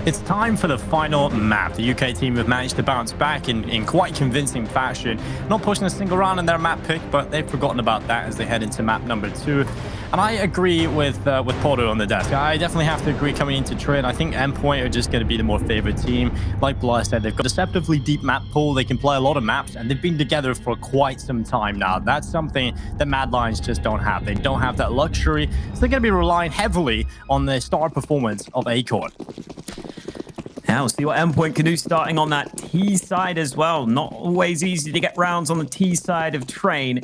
It's time for the final map. The UK team have managed to bounce back in quite convincing fashion. Not pushing a single round in their map pick, but they've forgotten about that as they head into map number 2. And I agree with Porter on the desk. I definitely have to agree coming into trade. I think Endpoint are just going to be the more favored team. Like Blah said, they've got a deceptively deep map pool. They can play a lot of maps, and they've been together for quite some time now. That's something that Mad Lions just don't have. They don't have that luxury, so they're going to be relying heavily on the star performance of Acorn. Now, we'll see what Endpoint can do starting on that T side as well. Not always easy to get rounds on the T side of Train.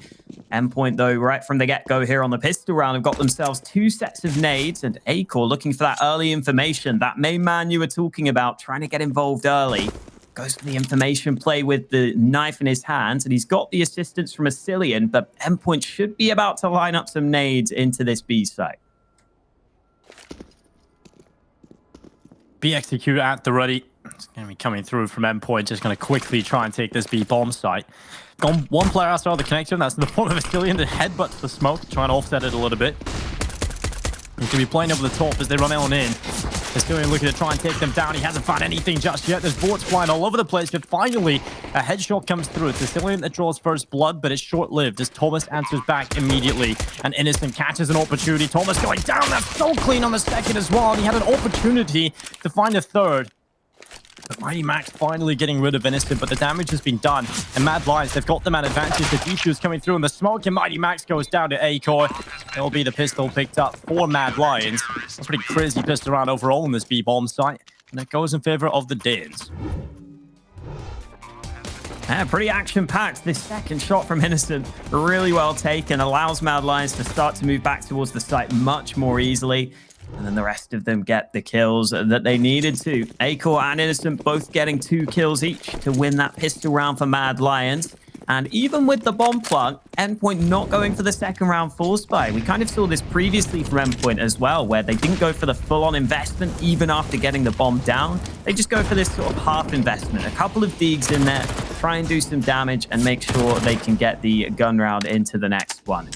Endpoint, though, right from the get-go here on the pistol round, have got themselves 2 sets of nades, and Acor looking for that early information. That main man you were talking about, trying to get involved early. Goes for the information play with the knife in his hands, and he's got the assistance from Asilian, but Endpoint should be about to line up some nades into this B site. Be executed at the ready. It's going to be coming through from Endpoint. Just going to quickly try and take this B bomb site. Gone one player outside the connector, and that's the one of Asilian to headbutt the smoke, trying to offset it a little bit. He's going to be playing over the top as they run on in. Asilian looking to try and take them down. He hasn't found anything just yet. There's bullets flying all over the place, but finally a headshot comes through. It's Asilian that draws first blood, but it's short-lived as Thomas answers back immediately. And Innocent catches an opportunity. Thomas going down. That's so clean on the second as well. And he had an opportunity to find a third. But Mighty Max finally getting rid of Innocent, but the damage has been done. And Mad Lions, they've got them at advantage. The G2 is coming through in the smoke, and Mighty Max goes down to Acor. It'll be the pistol picked up for Mad Lions. It's a pretty crazy pistol round overall in this B-bomb site, and it goes in favor of the Danes. Yeah, pretty action-packed. This second shot from Innocent, really well taken, allows Mad Lions to start to move back towards the site much more easily. And then the rest of them get the kills that they needed to. Acor and Innocent both getting 2 kills each to win that pistol round for Mad Lions. And even with the bomb plant, Endpoint not going for the second round force buy. We kind of saw this previously from Endpoint as well, where they didn't go for the full-on investment even after getting the bomb down. They just go for this sort of half investment. A couple of digs in there, try and do some damage and make sure they can get the gun round into the next one.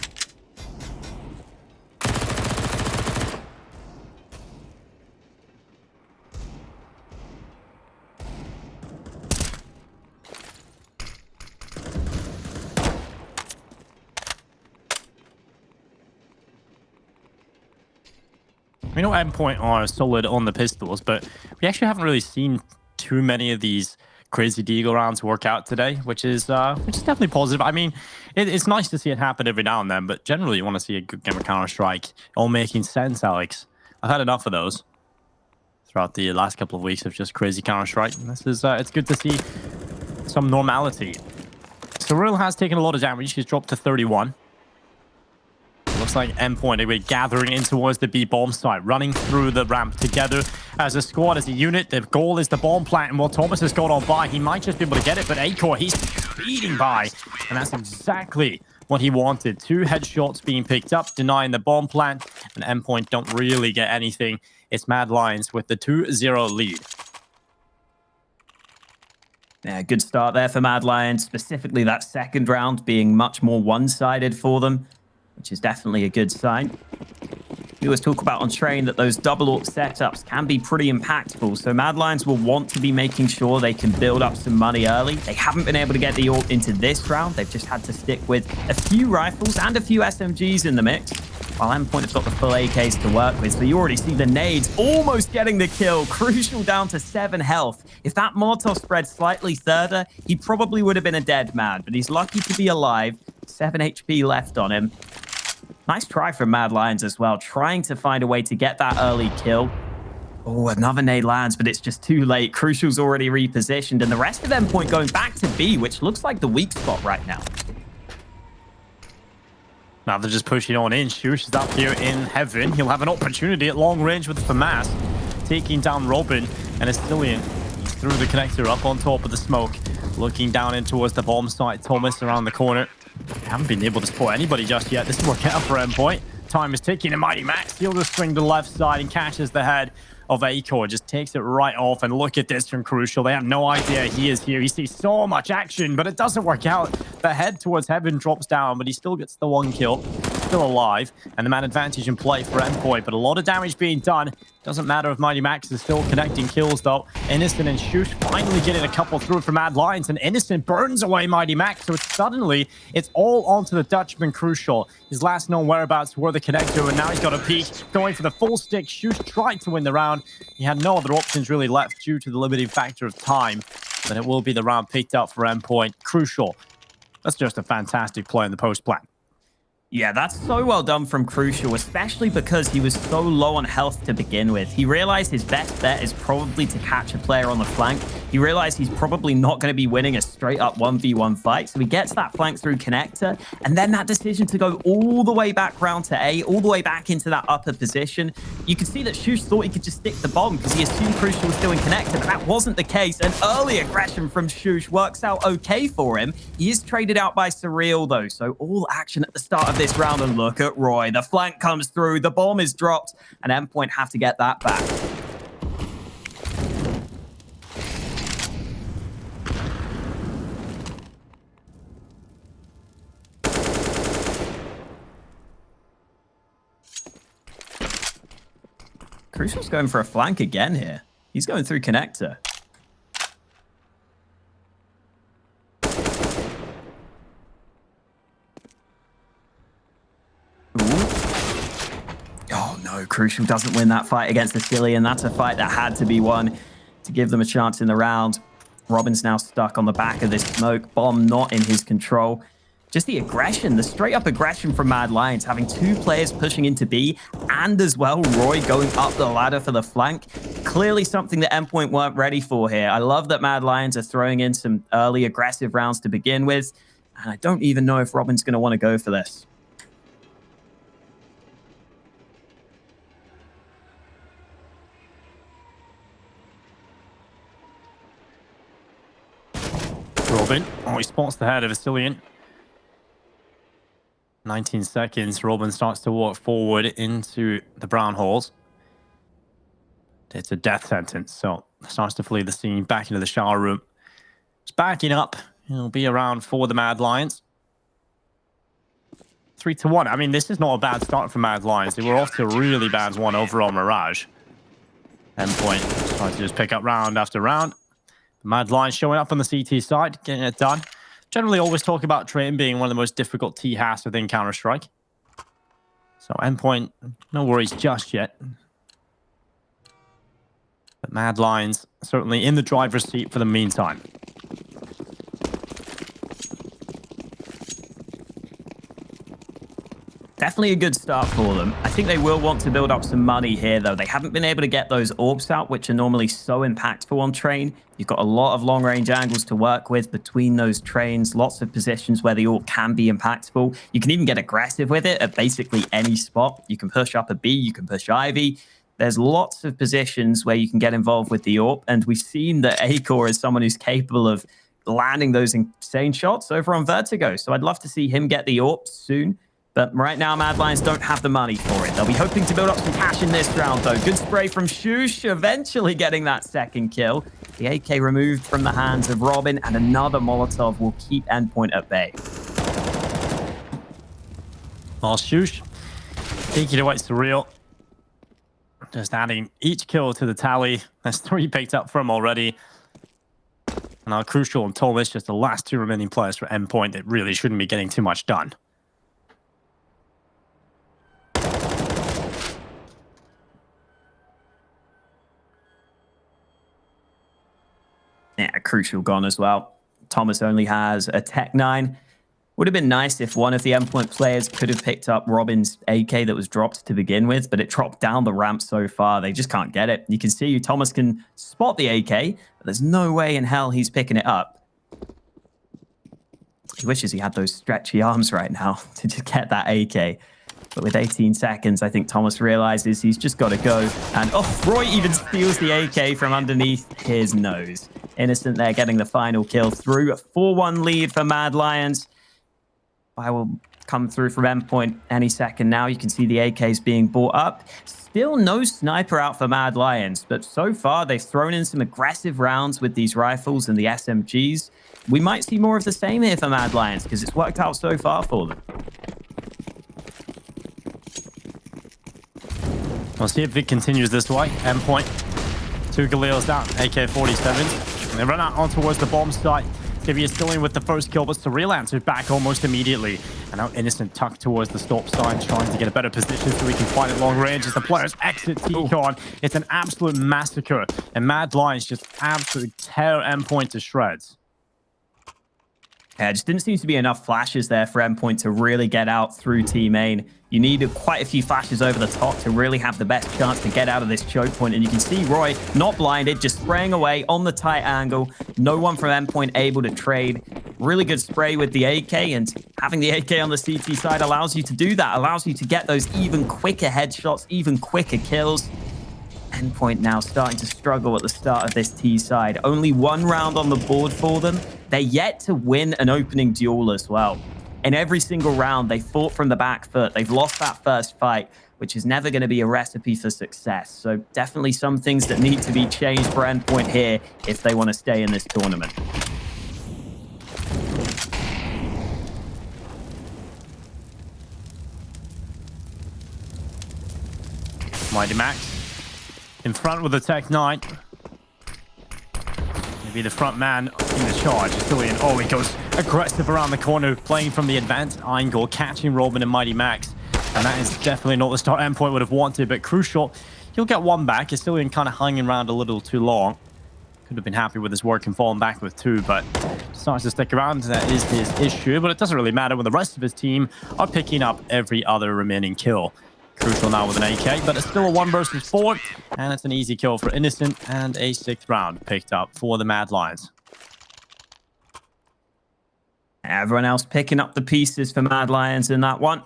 We know Endpoint are solid on the pistols, but we actually haven't really seen too many of these crazy deagle rounds work out today, which is definitely positive. I mean, it's nice to see it happen every now and then, but generally you want to see a good game of Counter-Strike all making sense, Alex. I've had enough of those throughout the last couple of weeks of just crazy Counter-Strike. This is it's good to see some normality. Cyril has taken a lot of damage. He's dropped to 31. Looks like Endpoint, they were gathering in towards the B-bomb site, running through the ramp together as a squad, as a unit. The goal is the bomb plant, and while Thomas has got on by, he might just be able to get it, but Acor, he's speeding by, and that's exactly what he wanted. 2 headshots being picked up, denying the bomb plant, and Endpoint don't really get anything. It's Mad Lions with the 2-0 lead. Yeah, good start there for Mad Lions, specifically that second round being much more one-sided for them, which is definitely a good sign. We always talk about on Train that those double AWP setups can be pretty impactful, so Mad Lions will want to be making sure they can build up some money early. They haven't been able to get the AWP into this round. They've just had to stick with a few rifles and a few SMGs in the mix, while Endpoint has got the full AKs to work with. So you already see the nades almost getting the kill. Crucial down to 7 health. If that Molotov spread slightly further, he probably would have been a dead man, but he's lucky to be alive. 7 HP left on him. Nice try from Mad Lions as well, trying to find a way to get that early kill. Oh, another nade lands, but it's just too late. Crucial's already repositioned, and the rest of Endpoint going back to B, which looks like the weak spot right now. Now they're just pushing on in. Shush is up here in heaven. He'll have an opportunity at long range with FAMAS, taking down Robin, and Asilian through the connector up on top of the smoke, looking down in towards the bomb site. Thomas around the corner. Haven't been able to spot anybody just yet. This is working out for Endpoint. Time is ticking, and Mighty Max, he'll just swing to the left side and catches the head of Acor. Just takes it right off, and look at this from Crucial. They have no idea he is here. He sees so much action, but it doesn't work out. The head towards heaven drops down, but he still gets the 1 kill. still alive, and the man advantage in play for Endpoint, but a lot of damage being done. Doesn't matter if Mighty Max is still connecting kills, though. Innocent and Shush finally getting a couple through for Mad Lions, and Innocent burns away Mighty Max, so suddenly it's all onto the Dutchman Crucial. His last known whereabouts were the connector, and now he's got a peek, going for the full stick. Shush tried to win the round. He had no other options really left due to the limiting factor of time, but it will be the round picked up for Endpoint. Crucial. That's just a fantastic play in the post plan. Yeah, that's so well done from Crucial, especially because he was so low on health to begin with. He realized his best bet is probably to catch a player on the flank. He realized he's probably not going to be winning a straight-up 1v1 fight, so he gets that flank through connector, and then that decision to go all the way back round to A, all the way back into that upper position. You can see that Shush thought he could just stick the bomb because he assumed Crucial was still in connector, but that wasn't the case. An early aggression from Shush works out okay for him. He is traded out by Surreal, though, so all action at the start of this round, and look at Roy. The flank comes through, the bomb is dropped, and Endpoint have to get that back. Crucial's going for a flank again here. He's going through connector. Oh no, Crucial doesn't win that fight against the Cillian. That's a fight that had to be won to give them a chance in the round. Robin's now stuck on the back of this smoke. Bomb not in his control. Just the aggression, the straight-up aggression from Mad Lions, having two players pushing into B, and as well, Roy going up the ladder for the flank. Clearly something that Endpoint weren't ready for here. I love that Mad Lions are throwing in some early aggressive rounds to begin with, and I don't even know if Robin's going to want to go for this. Robin, he spots the head of Cillian. 19 seconds, Robin starts to walk forward into the brown halls. It's a death sentence, so starts to flee the scene, back into the shower room. It's backing up. He'll be around for the Mad Lions. 3-1. I mean, this is not a bad start for Mad Lions. They were off to a really bad one overall Mirage. Endpoint trying to just pick up round after round. The Mad Lions showing up on the CT side, getting it done. Generally always talk about Train being one of the most difficult T-Has within Counter-Strike. So Endpoint, no worries just yet. But Mad Lions certainly in the driver's seat for the meantime. Definitely a good start for them. I think they will want to build up some money here, though. They haven't been able to get those orbs out, which are normally so impactful on Train. You've got a lot of long-range angles to work with between those trains, lots of positions where the orb can be impactful. You can even get aggressive with it at basically any spot. You can push up a B, you can push Ivy. There's lots of positions where you can get involved with the orb, and we've seen that Acor is someone who's capable of landing those insane shots over on Vertigo. So I'd love to see him get the orb soon. But right now, Mad Lions don't have the money for it. They'll be hoping to build up some cash in this round, though. Good spray from Shush, eventually getting that second kill. The AK removed from the hands of Robin, and another Molotov will keep Endpoint at bay. Well, Shush, taking it away Surreal. Just adding each kill to the tally. There's 3 picked up from already. Now, Crucial and Thomas, just the last 2 remaining players for Endpoint that really shouldn't be getting too much done. Yeah, Crucial gone as well. Thomas only has a Tech 9. Would have been nice if one of the Endpoint players could have picked up Robin's AK that was dropped to begin with, but it dropped down the ramp so far, they just can't get it. You can see Thomas can spot the AK, but there's no way in hell he's picking it up. He wishes he had those stretchy arms right now to just get that AK. But with 18 seconds, I think Thomas realizes he's just got to go. And, oh, Roy even steals the AK from underneath his nose. Innocent there getting the final kill through. A 4-1 lead for Mad Lions. I will come through from Endpoint any second now. You can see the AKs being brought up. Still no sniper out for Mad Lions, but so far they've thrown in some aggressive rounds with these rifles and the SMGs. We might see more of the same here for Mad Lions because it's worked out so far for them. We'll see if it continues this way. Endpoint. 2 Galils down. AK-47s. And they run out on towards the bomb site. Skivvy is still in with the first kill, but Surreal answered back almost immediately. And now Innocent tucked towards the stop sign, trying to get a better position so he can fight at long range as the players exit T-Con. It's an absolute massacre. And Mad Lions just absolutely tear Endpoint to shreds. Yeah, just didn't seem to be enough flashes there for Endpoint to really get out through T-Main. You need quite a few flashes over the top to really have the best chance to get out of this choke point. And you can see Roy not blinded, just spraying away on the tight angle. No one from Endpoint able to trade. Really good spray with the AK, and having the AK on the CT side allows you to do that, allows you to get those even quicker headshots, even quicker kills. Endpoint now starting to struggle at the start of this T side. Only 1 round on the board for them. They're yet to win an opening duel as well. In every single round, they fought from the back foot. They've lost that first fight, which is never going to be a recipe for success. So definitely some things that need to be changed for Endpoint here if they want to stay in this tournament. Mighty Max in front with the Tech 9. Maybe the front man in the charge. Cillian, oh, he goes aggressive around the corner, playing from the advanced angle, catching Robin and Mighty Max. And that is definitely not the start Endpoint would have wanted, but crucial. He'll get 1 back. Cillian kind of hanging around a little too long. Could have been happy with his work and fallen back with 2, but decides to stick around. That is his issue, but it doesn't really matter when the rest of his team are picking up every other remaining kill. Crucial now with an AK, but it's still a 1 versus 4, and it's an easy kill for Innocent, and a 6th round picked up for the Mad Lions. Everyone else picking up the pieces for Mad Lions in that one.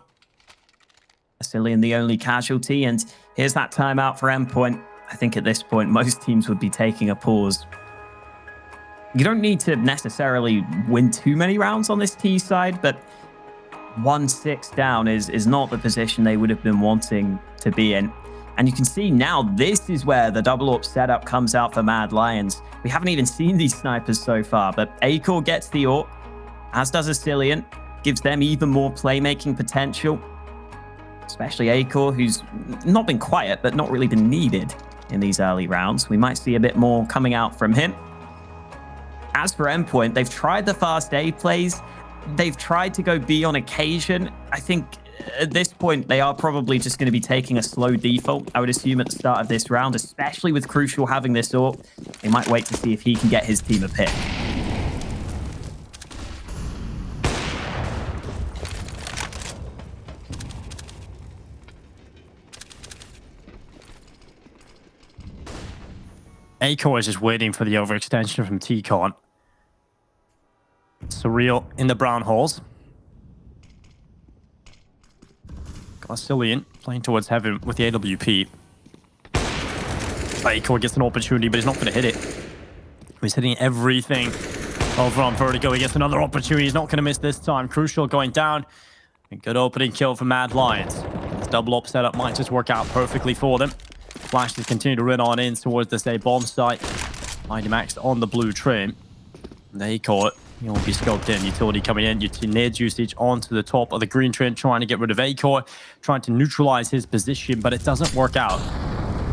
Cillian the only casualty, and here's that timeout for Endpoint. I think at this point, most teams would be taking a pause. You don't need to necessarily win too many rounds on this T side, but 1-6 down is not the position they would have been wanting to be in. And you can see now this is where the double AWP setup comes out for Mad Lions. We haven't even seen these snipers so far, but Acor gets the AWP, as does Cillian, gives them even more playmaking potential. Especially Acor, who's not been quiet, but not really been needed in these early rounds. We might see a bit more coming out from him. As for Endpoint, they've tried the fast A plays. They've tried to go B on occasion. I think at this point, they are probably just going to be taking a slow default, I would assume, at the start of this round, especially with Crucial having this AWP. They might wait to see if he can get his team a pick. Acor is just waiting for the overextension from T-Con. Surreal in the brown holes. Got Cillian playing towards heaven with the AWP. Acor gets an opportunity, but he's not going to hit it. He's hitting everything over on Vertigo. He gets another opportunity. He's not going to miss this time. Crucial going down. A good opening kill for Mad Lions. This double AWP setup might just work out perfectly for them. Flashes continue to run on in towards this A bomb site. Mighty Max on the blue trim. They caught. He won't be scoped in. Utility coming in. Nades usage onto the top of the green trim, trying to get rid of Acor, trying to neutralize his position, but it doesn't work out.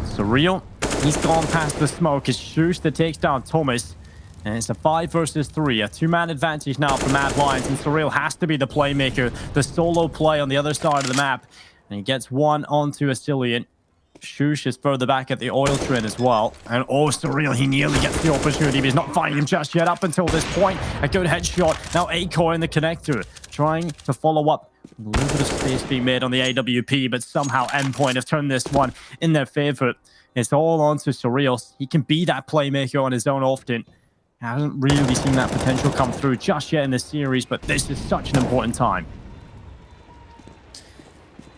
Surreal. He's gone past the smoke. It's Schuss that takes down Thomas. And it's a 5 versus 3. A 2-man advantage now for Mad Lions. And Surreal has to be the playmaker. The solo play on the other side of the map. And he gets 1 onto Cillian. Shush is further back at the oil train as well. And oh, Surreal, he nearly gets the opportunity, but he's not finding him just yet up until this point. A good headshot. Now Acor in the connector, trying to follow up. A little bit of space being made on the AWP, but somehow Endpoint have turned this one in their favor. It's all on to Surreal. He can be that playmaker on his own often. Hasn't really seen that potential come through just yet in this series, but this is such an important time.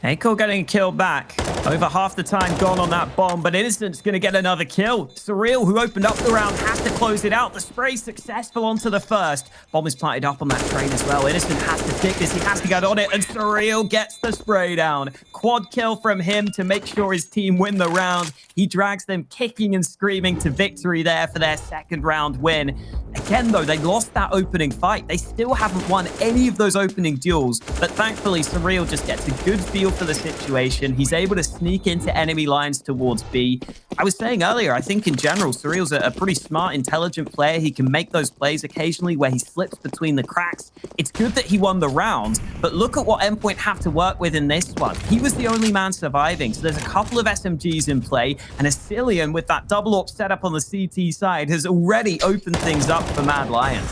Acor getting a kill back. Over half the time gone on that bomb, but Innocent's going to get another kill. Surreal, who opened up the round, has to close it out. The spray successful onto the first. Bomb is planted up on that train as well. Innocent has to take this. He has to get on it, and Surreal gets the spray down. Quad kill from him to make sure his team win the round. He drags them kicking and screaming to victory there for their second round win. Again, though, they lost that opening fight. They still haven't won any of those opening duels, but thankfully, Surreal just gets a good feel for the situation. He's able to sneak into enemy lines towards B. I was saying earlier, I think in general, Surreal's a pretty smart, intelligent player. He can make those plays occasionally where he slips between the cracks. It's good that he won the round, but look at what Endpoint have to work with in this one. He was the only man surviving, so there's a couple of SMGs in play, and Asilian with that double AWP setup on the CT side has already opened things up for Mad Lions.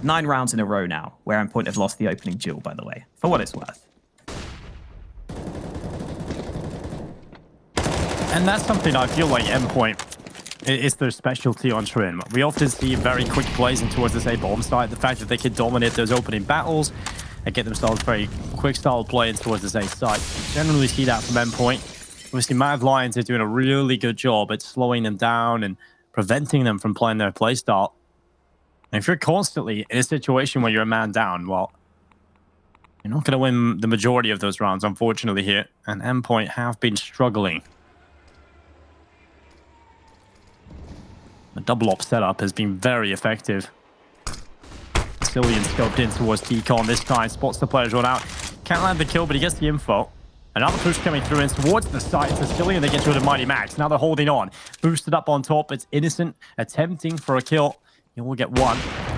Nine rounds in a row now, where Endpoint have lost the opening duel, by the way, for what it's worth. And that's something I feel like Endpoint is their specialty on Trin. We often see very quick plays in towards this A bomb site. The fact that they can dominate those opening battles and get themselves very quick style play in towards this A site. Generally see that from Endpoint. Obviously, Mad Lions are doing a really good job at slowing them down and preventing them from playing their play style. And if you're constantly in a situation where you're a man down, well, you're not going to win the majority of those rounds, unfortunately, here. And Endpoint have been struggling. The double op setup has been very effective. Cillian scoped in towards Decon this time, spots the players run out. Can't land the kill, but he gets the info. Another push coming through in towards the site. It's Cillian, they get rid of Mighty Max. Now they're holding on. Boosted up on top. It's Innocent attempting for a kill. He will get one.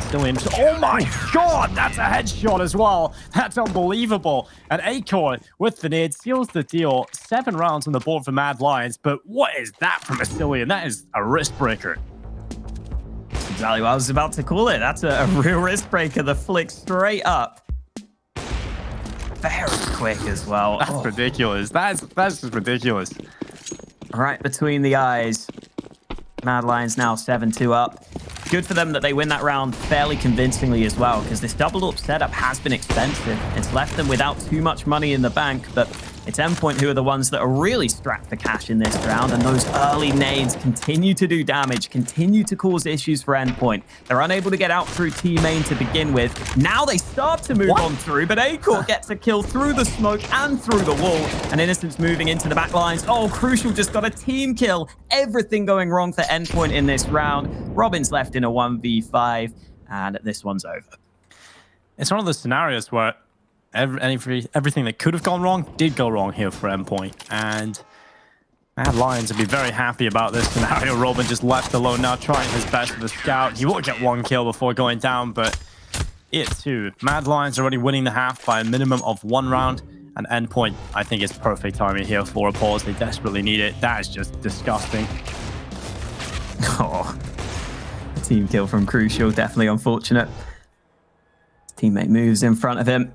Cillian, oh my god, that's a headshot as well. That's unbelievable. And Acorn with the nade seals the deal. 7 rounds on the board for Mad Lions, but what is that from Cillian? That is a wrist breaker. Exactly what I was about to call it. That's a real wrist breaker. The flick straight up. Very quick as well. That's ridiculous. That's just ridiculous. Right between the eyes. Mad Lions now 7-2 up. Good for them that they win that round fairly convincingly as well, because this double up setup has been expensive. It's left them without too much money in the bank, but it's Endpoint who are the ones that are really strapped for cash in this round, and those early nades continue to do damage, continue to cause issues for Endpoint. They're unable to get out through T main to begin with. Now they start to move on through, but Acorn gets a kill through the smoke and through the wall, and Innocent's moving into the back lines. Oh, Crucial just got a team kill. Everything going wrong for Endpoint in this round. Robin's left in a 1v5, and this one's over. It's one of those scenarios where everything that could have gone wrong did go wrong here for Endpoint, and Mad Lions would be very happy about this scenario. Robin just left alone now, trying his best with the scout. He will get 1 kill before going down, but it too. Mad Lions already winning the half by a minimum of 1 round, and Endpoint, I think, is perfect timing here for a pause. They desperately need it. That is just disgusting. Oh, a team kill from Crucial, definitely unfortunate. His teammate moves in front of him.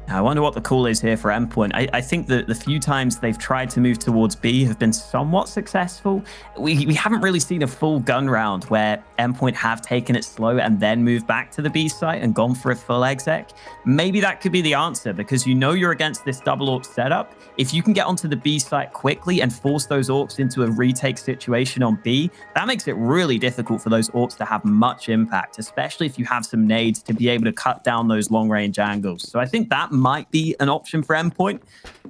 Now, I wonder what the call is here for Endpoint. I think that the few times they've tried to move towards B have been somewhat successful. We haven't really seen a full gun round where Endpoint have taken it slow and then moved back to the B site and gone for a full exec. Maybe that could be the answer, because you know you're against this double AWP setup. If you can get onto the B site quickly and force those AWPs into a retake situation on B, that makes it really difficult for those AWPs to have much impact, especially if you have some nades to be able to cut down those long-range angles. So I think that might be an option for Endpoint,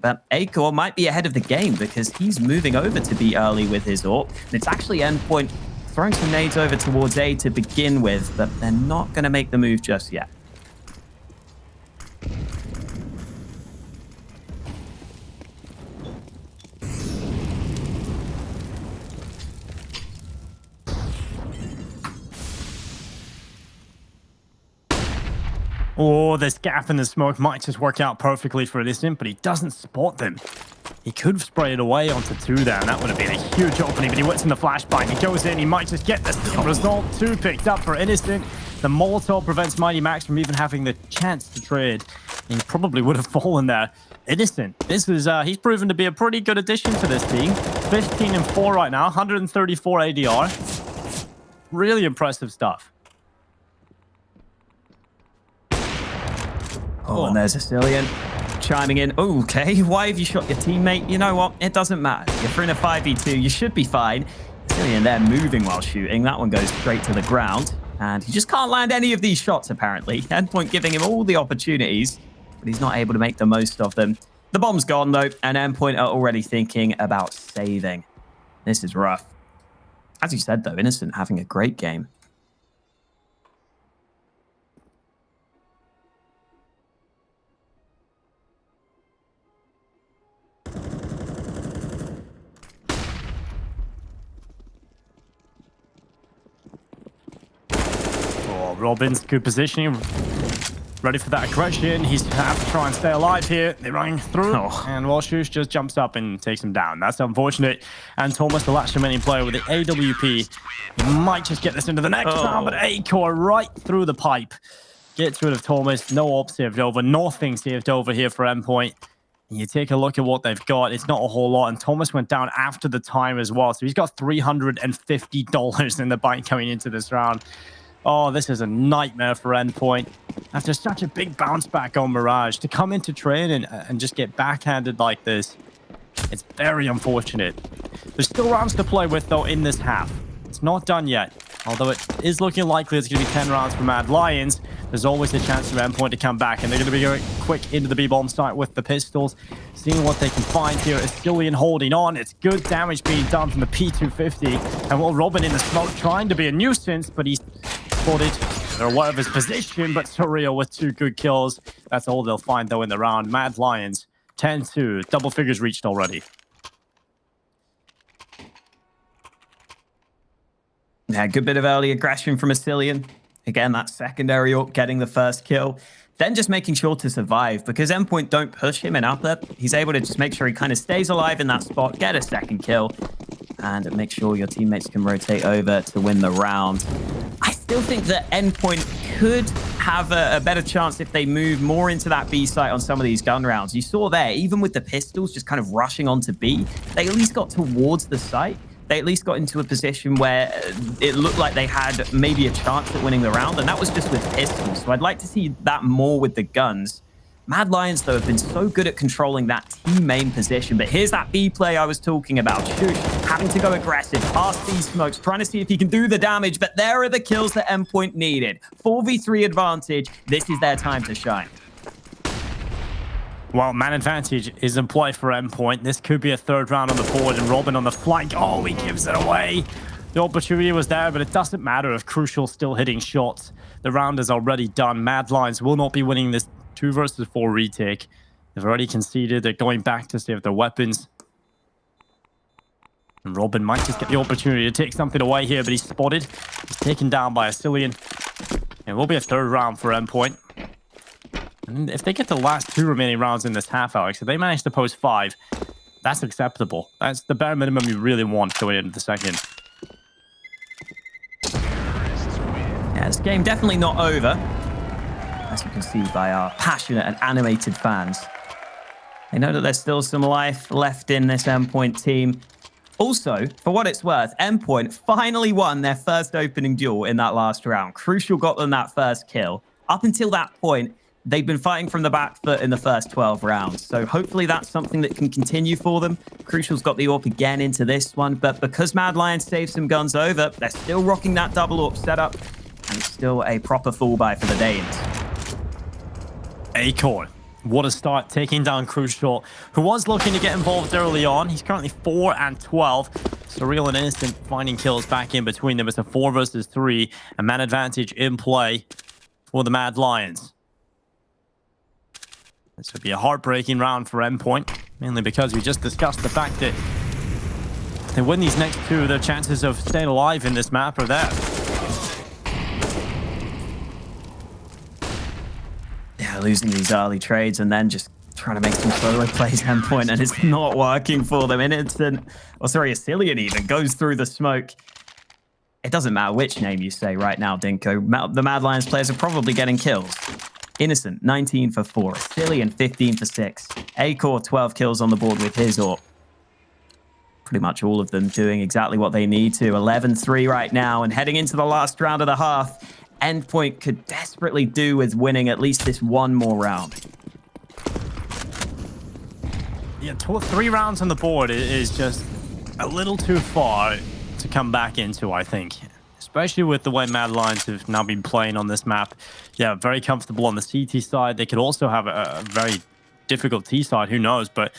but Acorn might be ahead of the game because he's moving over to B early with his AWP. And it's actually Endpoint throwing some nades over towards A to begin with, but they're not going to make the move just yet. Oh, this gap in the smoke might just work out perfectly for Innocent, but he doesn't spot them. He could have sprayed it away onto 2 there, and that would have been a huge opening, but he waits in the flashbang. He goes in, he might just get this result. 2 picked up for Innocent. The Molotov prevents Mighty Max from even having the chance to trade. He probably would have fallen there. Innocent, this is he's proven to be a pretty good addition to this team. 15-4 right now, 134 ADR. Really impressive stuff. Oh, and there's Asilian chiming in. Oh, okay, why have you shot your teammate? You know what? It doesn't matter. If you're in a 5v2, you should be fine. Asilian there moving while shooting. That one goes straight to the ground. And he just can't land any of these shots, apparently. Endpoint giving him all the opportunities, but he's not able to make the most of them. The bomb's gone, though, and Endpoint are already thinking about saving. This is rough. As you said, though, Innocent having a great game. Oh, Robin's good positioning. Ready for that aggression. He's have to try and stay alive here. They're running through. And Walshush just jumps up and takes him down. That's unfortunate. And Thomas, the last remaining player with the AWP, he might just get this into the next round, but A-Core right through the pipe. Gets rid of Thomas. No op saved over. Nothing saved over here for Endpoint. And you take a look at what they've got. It's not a whole lot. And Thomas went down after the time as well. So he's got $350 in the bank coming into this round. Oh, this is a nightmare for Endpoint. After such a big bounce back on Mirage, to come into training and just get backhanded like this, it's very unfortunate. There's still rounds to play with, though, in this half. It's not done yet. Although it is looking likely it's going to be 10 rounds for Mad Lions, there's always a chance for Endpoint to come back. And they're going to be going quick into the B-bomb site with the pistols, seeing what they can find here. Astillion holding on. It's good damage being done from the P250. And Robin in the smoke trying to be a nuisance, but he's spotted or whatever his position, but Surreal with 2 good kills. That's all they'll find, though, in the round. Mad Lions, 10-2. Double figures reached already. Yeah, good bit of early aggression from Astillion. Again, that secondary AWP getting the first kill. Then just making sure to survive, because Endpoint don't push him in upper. He's able to just make sure he kind of stays alive in that spot, get a second kill, and make sure your teammates can rotate over to win the round. I still think that Endpoint could have a better chance if they move more into that B site on some of these gun rounds. You saw there, even with the pistols just kind of rushing onto B, they at least got towards the site. They at least got into a position where it looked like they had maybe a chance at winning the round, and that was just with pistols. So I'd like to see that more with the guns. Mad Lions, though, have been so good at controlling that team main position. But here's that B play I was talking about. Shush having to go aggressive past these smokes, trying to see if he can do the damage. But there are the kills that Endpoint needed. 4v3 advantage. This is their time to shine. Well, man advantage is in play for Endpoint. This could be a 3rd round on the board, and Robin on the flank. Oh, he gives it away. The opportunity was there, but it doesn't matter if Crucial's still hitting shots. The round is already done. Mad Lions will not be winning this 2 versus 4 retake. They've already conceded. They're going back to save their weapons. And Robin might just get the opportunity to take something away here, but he's spotted. He's taken down by Astillion. It will be a 3rd round for Endpoint. And if they get the last 2 remaining rounds in this half, Alex, if they manage to post 5, that's acceptable. That's the bare minimum you really want going into the second. Yeah, this game definitely not over, as you can see by our passionate and animated fans. They know that there's still some life left in this Endpoint team. Also, for what it's worth, Endpoint finally won their first opening duel in that last round. Crucial got them that first kill. Up until that point, they've been fighting from the back foot in the first 12 rounds. So hopefully that's something that can continue for them. Crucial's got the AWP again into this one, but because Mad Lions saved some guns over, they're still rocking that double AWP setup, and it's still a proper full buy for the Danes. A-Core, what a start, taking down Crucial, who was looking to get involved early on. He's currently 4-12. Surreal and Innocent finding kills back in between them. It's a 4 versus 3, a man advantage in play for the Mad Lions. This would be a heartbreaking round for Endpoint, mainly because we just discussed the fact that if they win these next 2, their chances of staying alive in this map are there. Yeah, losing these early trades and then just trying to make some solo plays Endpoint, and it's not working for them. Innocent, or sorry, Astillion even goes through the smoke. It doesn't matter which name you say right now, Dinko. The Mad Lions players are probably getting kills. Innocent, 19 for 4. Astillion, 15 for 6. A-Core, 12 kills on the board with his AWP. Pretty much all of them doing exactly what they need to. 11-3 right now, and heading into the last round of the half, Endpoint could desperately do with winning at least this one more round. Yeah, 3 rounds on the board is just a little too far to come back into, I think. Especially with the way Mad Lions have now been playing on this map. Yeah, very comfortable on the CT side. They could also have a very difficult T side, who knows? But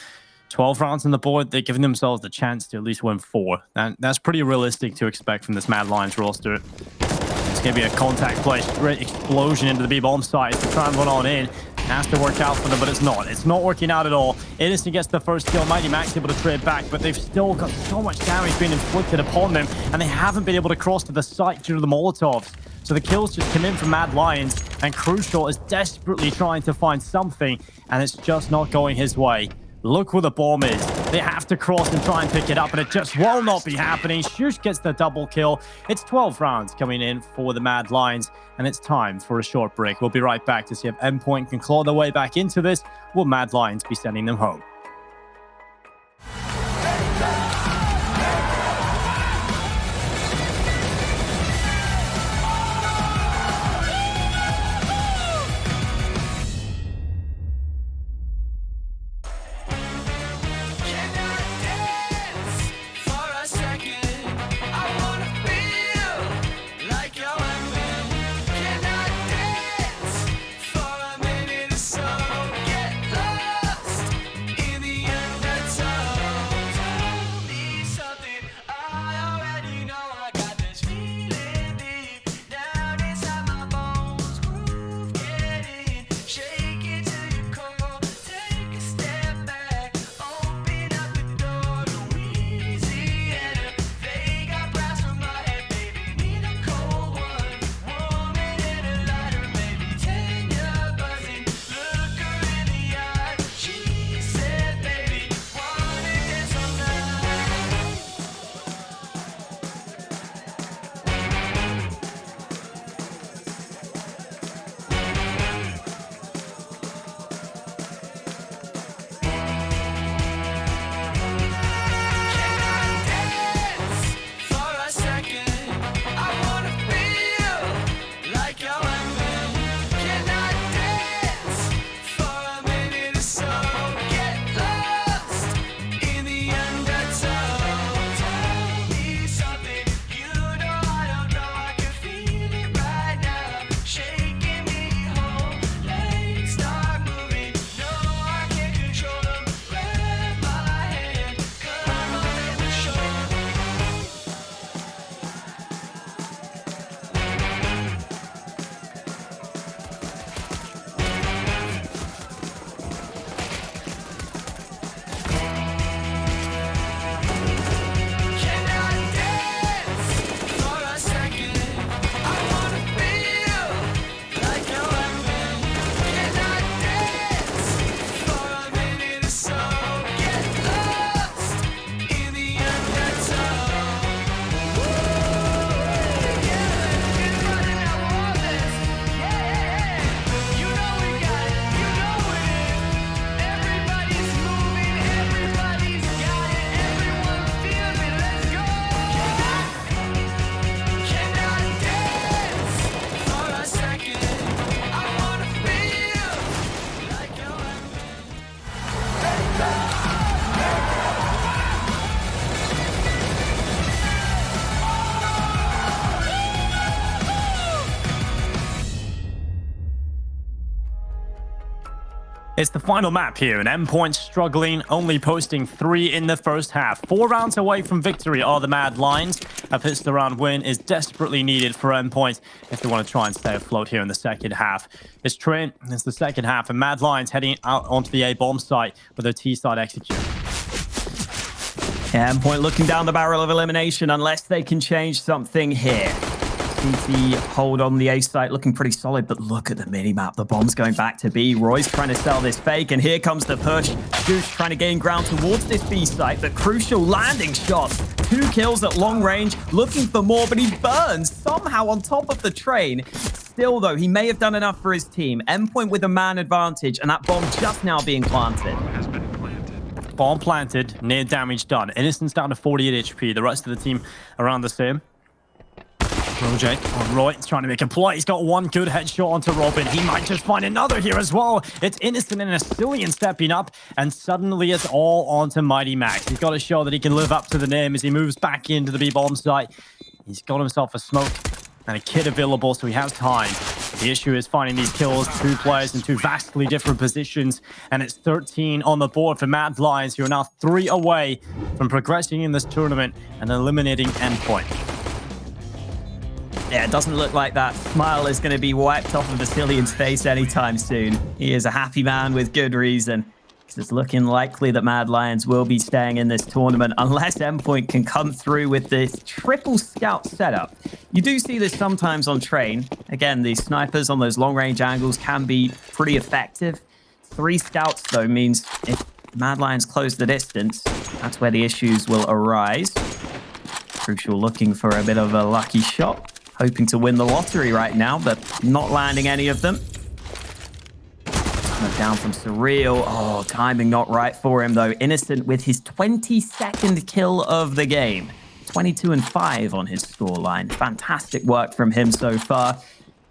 12 rounds on the board, they're giving themselves the chance to at least win 4. That's pretty realistic to expect from this Mad Lions roster. It's going to be a contact play, straight explosion into the B-bomb site to try and run on in. Has to work out for them, but it's not. It's not working out at all. Innocent gets the first kill. Mighty Max able to trade back, but they've still got so much damage being inflicted upon them, and they haven't been able to cross to the site due to the Molotovs. So the kills just come in from Mad Lions, and Crucial is desperately trying to find something, and it's just not going his way. Look where the bomb is. They have to cross and try and pick it up, and it just will not be happening. Shush gets the double kill. It's 12 rounds coming in for the Mad Lions, and it's time for a short break. We'll be right back to see if Endpoint can claw their way back into this. Will Mad Lions be sending them home? It's the final map here, and Endpoint struggling, only posting 3 in the first half. 4 rounds away from victory are the Mad Lions. A pistol round win is desperately needed for Endpoint if they want to try and stay afloat here in the second half. It's Trent, it's the second half, and Mad Lions heading out onto the A-bomb site with their T-side execute. Endpoint looking down the barrel of elimination unless they can change something here. CT hold on the A site looking pretty solid, but look at the mini-map. The bomb's going back to B. Roy's trying to sell this fake, and here comes the push. Gooch trying to gain ground towards this B site, but Crucial landing shots. 2 kills at long range, looking for more, but he burns somehow on top of the train. Still, though, he may have done enough for his team. Endpoint with a man advantage, and that bomb just now being planted. Bomb planted, near damage done. Innocent's down to 48 HP. The rest of the team around the same. Project on Roy. He's trying to make a play. He's got 1 good headshot onto Robin. He might just find another here as well. It's Innocent and Astillion stepping up, and suddenly it's all onto Mighty Max. He's got to show that he can live up to the name as he moves back into the B-bomb site. He's got himself a smoke and a kit available, so he has time. The issue is finding these kills, 2 players in 2 vastly different positions, and it's 13 on the board for Mad Lions, who are now 3 away from progressing in this tournament and eliminating Endpoint. Yeah, it doesn't look like that smile is going to be wiped off of Vasilian's face anytime soon. He is a happy man with good reason. It's looking likely that Mad Lions will be staying in this tournament unless Endpoint can come through with this triple scout setup. You do see this sometimes on Train. Again, the snipers on those long-range angles can be pretty effective. 3 scouts, though, means if Mad Lions close the distance, that's where the issues will arise. Crucial looking for a bit of a lucky shot. Hoping to win the lottery right now, but not landing any of them. Down from Surreal. Oh, timing not right for him, though. Innocent with his 22nd kill of the game. 22-5 on his scoreline. Fantastic work from him so far.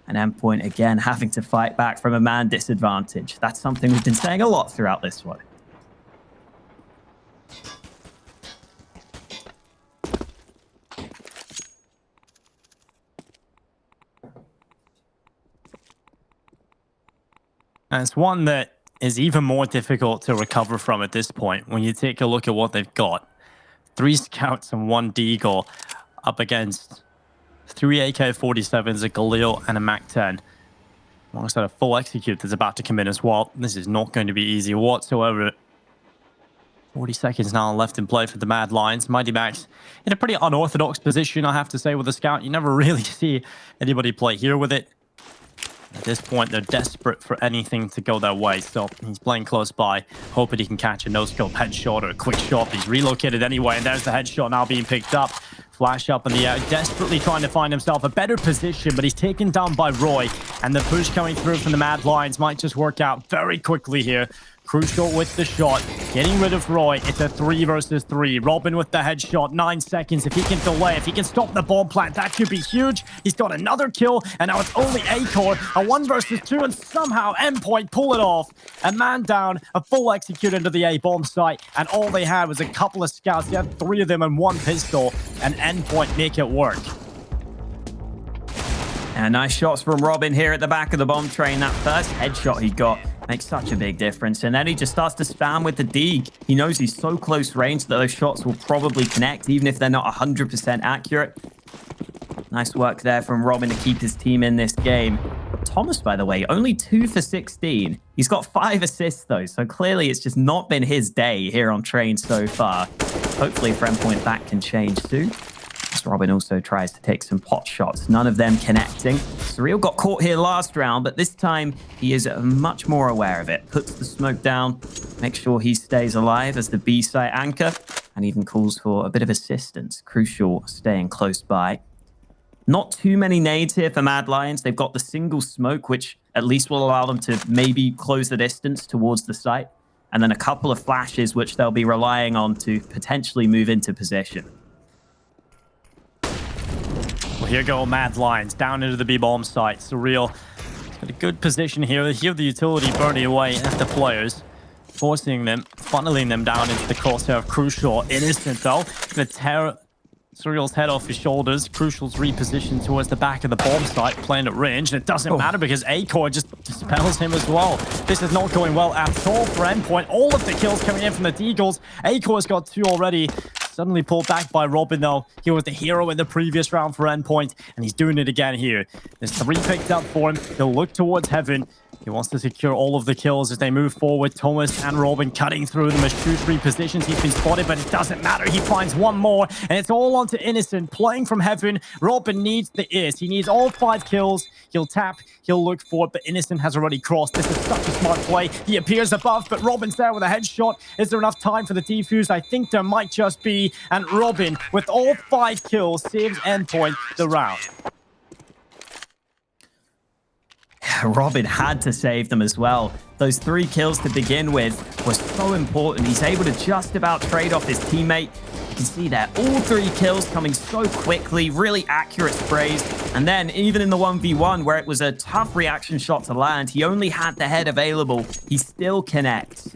And Endpoint, again, having to fight back from a man disadvantage. That's something we've been saying a lot throughout this one. And it's one that is even more difficult to recover from at this point when you take a look at what they've got. 3 scouts and 1 deagle up against 3 AK-47s, a Galil, and a MAC-10. Alongside a full execute that's about to come in as well. This is not going to be easy whatsoever. 40 seconds now left in play for the Mad Lions. Mighty Max in a pretty unorthodox position, I have to say, with the scout. You never really see anybody play here with it. At this point, they're desperate for anything to go their way, so he's playing close by, hoping he can catch a no-scope headshot or a quick shot. He's relocated anyway, and there's the headshot now being picked up. Flash up in the air, desperately trying to find himself a better position, but he's taken down by Roy, and the push coming through from the Mad Lions might just work out very quickly here. Crucial with the shot, getting rid of Roy. It's a 3 versus 3. Robin with the headshot, 9 seconds. If he can delay, if he can stop the bomb plant, that could be huge. He's got another kill, and now it's only Acor, a 1 versus 2, and somehow Endpoint pull it off. A man down, a full execute into the A bomb site, and all they had was a couple of scouts. They had 3 of them and 1 pistol, and Endpoint make it work. And nice shots from Robin here at the back of the bomb train. That first headshot he got makes such a big difference. And then he just starts to spam with the Deeg. He knows he's so close range that those shots will probably connect, even if they're not 100% accurate. Nice work there from Robin to keep his team in this game. Thomas, by the way, only 2 for 16. He's got 5 assists, though, so clearly it's just not been his day here on Train so far. Hopefully for Endpoint that can change soon. Robin also tries to take some pot shots, none of them connecting. Surreal got caught here last round, but this time he is much more aware of it. Puts the smoke down, makes sure he stays alive as the B site anchor, and even calls for a bit of assistance. Crucial staying close by. Not too many nades here for Mad Lions. They've got the single smoke, which at least will allow them to maybe close the distance towards the site, and then a couple of flashes, which they'll be relying on to potentially move into position. Well, here go Mad Lions down into the B-bomb site. Surreal got a good position here. They hear the utility burning away at the players, forcing them, funneling them down into the crosshair of Crucial. Innocent, though, gonna tear Surreal's head off his shoulders. Crucial's repositioned towards the back of the bomb site, playing at range, and it doesn't matter because Acor just dispels him as well. This is not going well at all for Endpoint. All of the kills coming in from the Deagles. Acor's got 2 already. Suddenly pulled back by Robin, though. He was the hero in the previous round for Endpoint, and he's doing it again here. There's 3 picked up for him. He'll look towards Heaven. He wants to secure all of the kills as they move forward. Thomas and Robin cutting through them as 2-3 positions. He's been spotted, but it doesn't matter. He finds 1 more, and it's all onto Innocent, playing from Heaven. Robin needs the ace. He needs all 5 kills. He'll tap, he'll look for it, but Innocent has already crossed. This is such a smart play. He appears above, but Robin's there with a headshot. Is there enough time for the defuse? I think there might just be, and Robin, with all 5 kills, saves Endpoint the round. Robin had to save them as well. Those 3 kills to begin with was so important. He's able to just about trade off his teammate. You can see there, all 3 kills coming so quickly, really accurate sprays. And then even in the 1v1 where it was a tough reaction shot to land, he only had the head available. He still connects.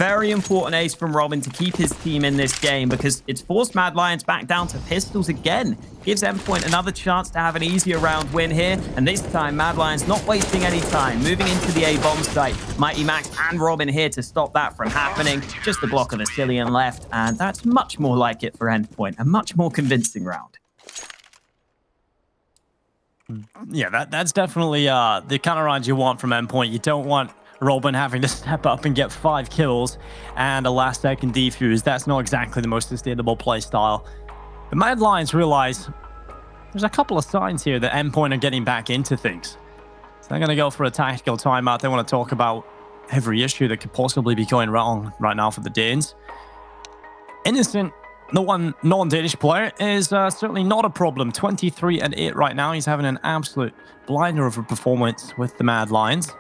Very important ace from Robin to keep his team in this game because it's forced Mad Lions back down to pistols again. Gives Endpoint another chance to have an easier round win here. And this time, Mad Lions not wasting any time, moving into the A bomb site. Mighty Max and Robin here to stop that from happening. Just the block of Asilian left, and that's much more like it for Endpoint. A much more convincing round. Yeah, that's definitely the kind of round you want from Endpoint. You don't want Robin having to step up and get 5 kills and a last-second defuse. That's not exactly the most sustainable play style. The Mad Lions realize there's a couple of signs here that Endpoint are getting back into things. So they're going to go for a tactical timeout. They want to talk about every issue that could possibly be going wrong right now for the Danes. Innocent, no one non-Danish player, is certainly not a problem. 23-8 right now. He's having an absolute blinder of a performance with the Mad Lions.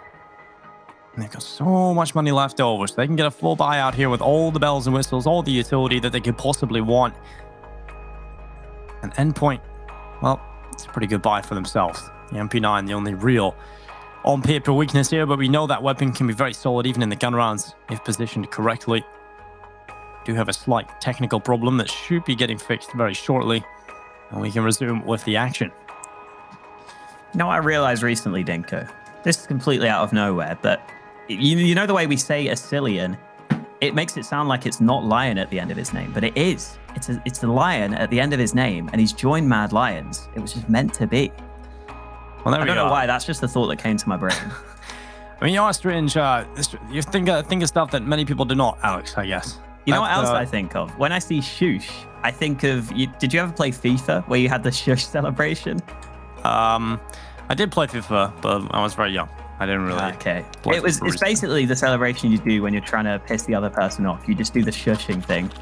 And they've got so much money left over, so they can get a full buyout here with all the bells and whistles, all the utility that they could possibly want. And Endpoint, well, it's a pretty good buy for themselves. The MP9, the only real on-paper weakness here, but we know that weapon can be very solid even in the gun rounds if positioned correctly. Do have a slight technical problem that should be getting fixed very shortly, and we can resume with the action. You know what I realized recently, Dinko? This is completely out of nowhere, but you know the way we say Asilian, it makes it sound like it's not Lion at the end of his name, but it is. It's the Lion at the end of his name, and he's joined Mad Lions. It was just meant to be. Well, there I don't know why. That's just the thought that came to my brain. I mean, you are strange. You think of stuff that many people do not, Alex, I guess. You know what else I think of? When I see shush, I think of... Did you ever play FIFA, where you had the shush celebration? I did play FIFA, but I was very young. I didn't really. Okay. It's basically the celebration you do when you're trying to piss the other person off. You just do the shushing thing.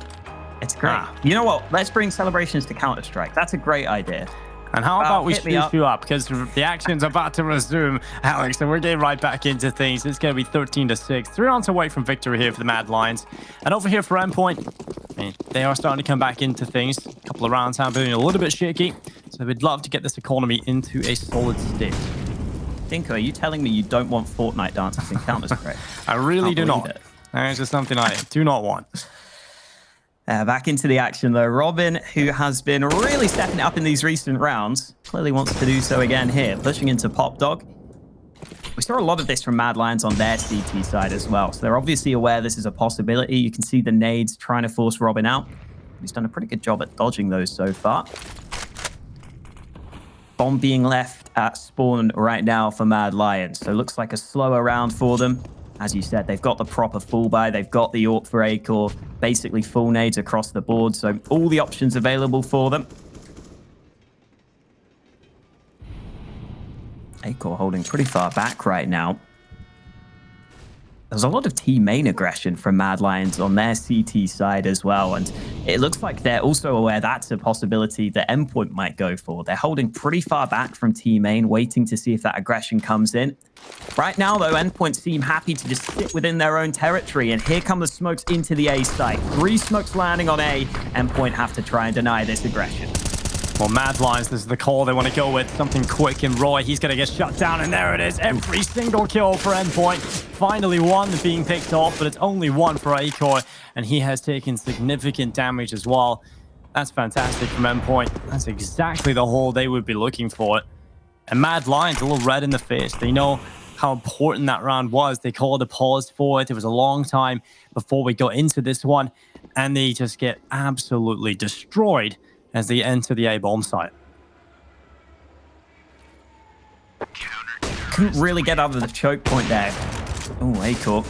It's great. You know what? Let's bring celebrations to Counter-Strike. That's a great idea. And how about we shush you up? Because the action's about to resume, Alex, and we're getting right back into things. It's going to be 13-6. 3 rounds away from victory here for the Mad Lions. And over here for Endpoint, I mean, they are starting to come back into things. A couple of rounds have been a little bit shaky. So we'd love to get this economy into a solid state. Dinko, are you telling me you don't want Fortnite dances in Counter-Strike? I really do not. That is just something I do not want. Back into the action, though. Robin, who has been really stepping it up in these recent rounds, clearly wants to do so again here, pushing into Pop Dog. We saw a lot of this from Mad Lions on their CT side as well, so they're obviously aware this is a possibility. You can see the nades trying to force Robin out. He's done a pretty good job at dodging those so far. Bomb being left at spawn right now for Mad Lions, so looks like a slower round for them. As you said, they've got the proper full buy, they've got the AWP for A-Core, basically full nades across the board, so all the options available for them. A-Core holding pretty far back right now. There's a lot of team main aggression from Mad Lions on their CT side as well, and it looks like they're also aware that's a possibility that Endpoint might go for. They're holding pretty far back from team main, waiting to see if that aggression comes in. Right now, though, Endpoint seem happy to just sit within their own territory, and here come the smokes into the A site. 3 smokes landing on A. Endpoint have to try and deny this aggression. Well, Mad Lions, this is the call they want to go with. Something quick, and Roy, he's going to get shut down, and there it is. Every single kill for Endpoint. Finally one being picked off, but it's only one for A-Core, and he has taken significant damage as well. That's fantastic from Endpoint. That's exactly the hole they would be looking for. And Mad Lions, a little red in the face. They know how important that round was. They called a pause for it. It was a long time before we got into this one, and they just get absolutely destroyed as they enter the A-bomb site. Couldn't really get out of the choke point there. Oh, A-Core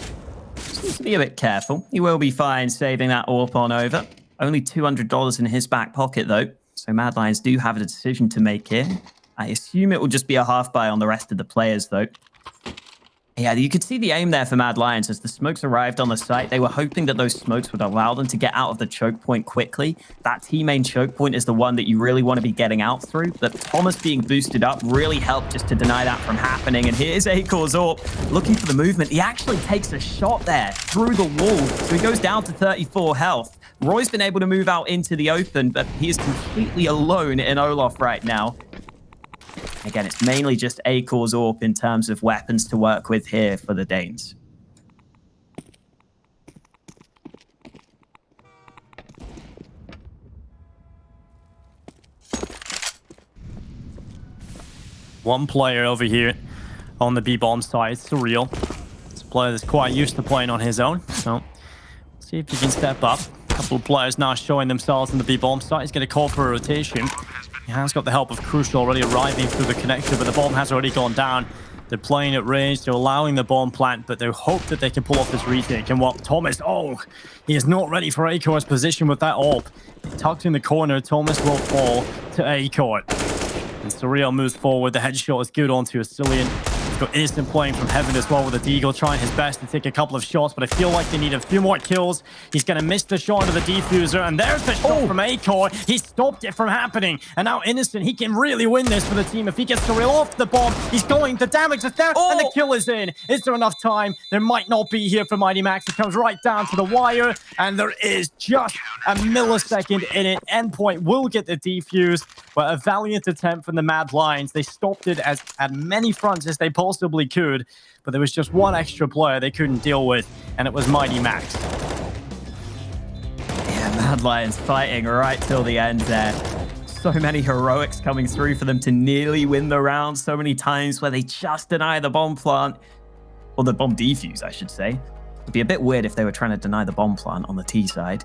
seems to be a bit careful. He will be fine saving that AWP on over. Only $200 in his back pocket, though. So Mad Lions do have a decision to make here. I assume it will just be a half buy on the rest of the players, though. Yeah, you could see the aim there for Mad Lions as the smokes arrived on the site. They were hoping that those smokes would allow them to get out of the choke point quickly. That team main choke point is the one that you really want to be getting out through. But Thomas being boosted up really helped just to deny that from happening. And here's A-Core's AWP looking for the movement. He actually takes a shot there through the wall. So he goes down to 34 health. Roy's been able to move out into the open, but he is completely alone in Olaf right now. Again, it's mainly just A-Core's AWP in terms of weapons to work with here for the Danes. one player over here on the B-bomb side. It's Surreal. It's a player that's quite used to playing on his own. So, see if he can step up. A couple of players now showing themselves on the B-bomb side. He's going to call for a rotation. He has got the help of Crucial already arriving through the connector, but the bomb has already gone down. They're playing at range. They're allowing the bomb plant, but they hope that they can pull off this retake. And what Thomas, he is not ready for Acor's position with that AWP. Tucked in the corner, Thomas will fall to Acor. And Surreal moves forward. The headshot is good onto Asilian. He's got Innocent playing from heaven as well with the Deagle, trying his best to take a couple of shots, but I feel like they need a few more kills. He's going to miss the shot into the defuser, and there's the shot from Acor. He stopped it from happening, and now Innocent, he can really win this for the team. If he gets Surreal off the bomb, he's going, the damage is there, and the kill is in. Is there enough time? There might not be here for Mighty Max. It comes right down to the wire, and there is just a millisecond in it. Endpoint will get the defuse, but a valiant attempt from the Mad Lions. They stopped it at many fronts as they possibly could, but there was just one extra player they couldn't deal with, and it was Mighty Max. Yeah, Mad Lions fighting right till the end there. So many heroics coming through for them to nearly win the round. So many times where they just deny the bomb plant, or the bomb defuse, I should say. It'd be a bit weird if they were trying to deny the bomb plant on the T side.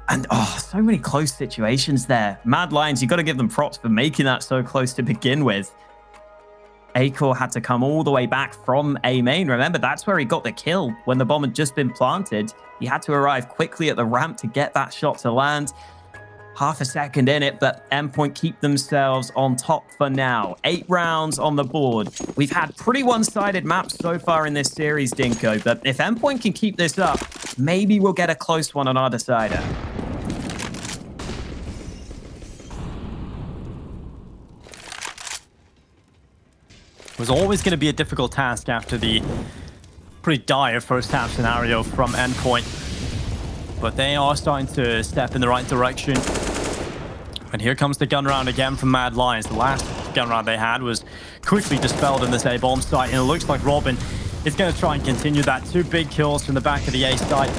And so many close situations there. Mad Lions, you got to give them props for making that so close to begin with. Acor had to come all the way back from A main. Remember, that's where he got the kill when the bomb had just been planted. He had to arrive quickly at the ramp to get that shot to land. Half a second in it, but Endpoint keep themselves on top for now. 8 rounds on the board. We've had pretty one-sided maps so far in this series, Dinko, but if Endpoint can keep this up, maybe we'll get a close one on our decider. It was always going to be a difficult task after the pretty dire first half scenario from Endpoint. But they are starting to step in the right direction. And here comes the gun round again from Mad Lions. The last gun round they had was quickly dispelled in this A bomb site. And it looks like Robin is going to try and continue that. 2 big kills from the back of the A site.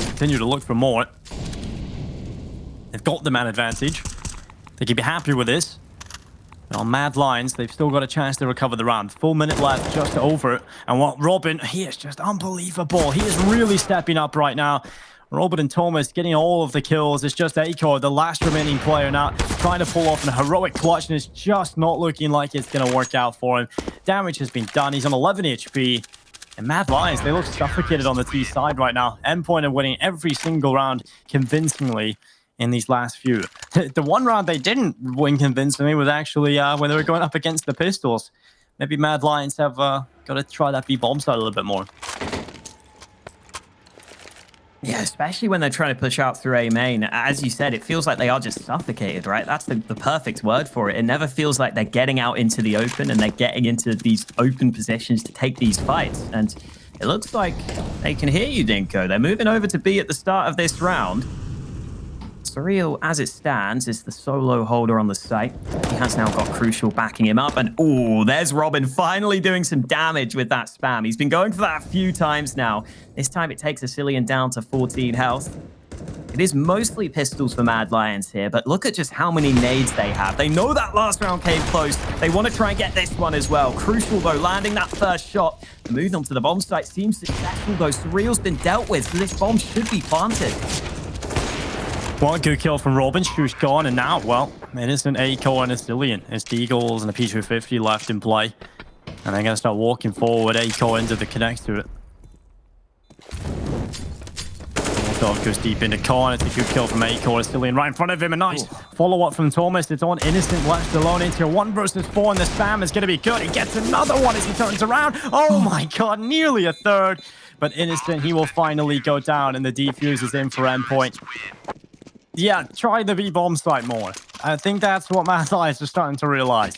Continue to look for more. They've got the man advantage. They can be happy with this. But on Mad Lions, they've still got a chance to recover the round. 4 minute left, just over. And what Robin, he is just unbelievable. He is really stepping up right now. Robin and Thomas getting all of the kills. It's just Acor, the last remaining player now, trying to pull off an heroic clutch, and it's just not looking like it's going to work out for him. Damage has been done. He's on 11 HP. And Mad Lions, they look suffocated on the T side right now. Endpoint are winning every single round convincingly in these last few. The one round they didn't win convincingly was actually when they were going up against the Pistols. Maybe Mad Lions have got to try that B-bomb side a little bit more. Yeah, especially when they're trying to push out through A main. As you said, it feels like they are just suffocated, right? That's the perfect word for it. It never feels like they're getting out into the open and they're getting into these open positions to take these fights. And it looks like they can hear you, Dinko. They're moving over to B at the start of this round. Surreal, as it stands, is the solo holder on the site. He has now got Crucial backing him up. And, there's Robin finally doing some damage with that spam. He's been going for that a few times now. This time it takes Asilian down to 14 health. It is mostly pistols for Mad Lions here, but look at just how many nades they have. They know that last round came close. They want to try and get this one as well. Crucial, though, landing that first shot. The move onto the bomb site seems successful, though. Surreal's been dealt with, so this bomb should be planted. One good kill from Robin. Shoo's gone, and now, well, Innocent, Acor, and Asilian. It's the Eagles and the P250 left in play. And they're going to start walking forward. Acor into the connector. Dog goes deep into Khan. It's a good kill from Acor. Asilian right in front of him. A nice follow-up from Thomas. It's on Innocent left alone into a 1 versus 4, and the spam is going to be good. He gets another one as he turns around. Oh my god, nearly a third. But Innocent, he will finally go down, and the defuse is in for Endpoint. Yeah, try the B-bomb site more. I think that's what Mad Lions are starting to realize.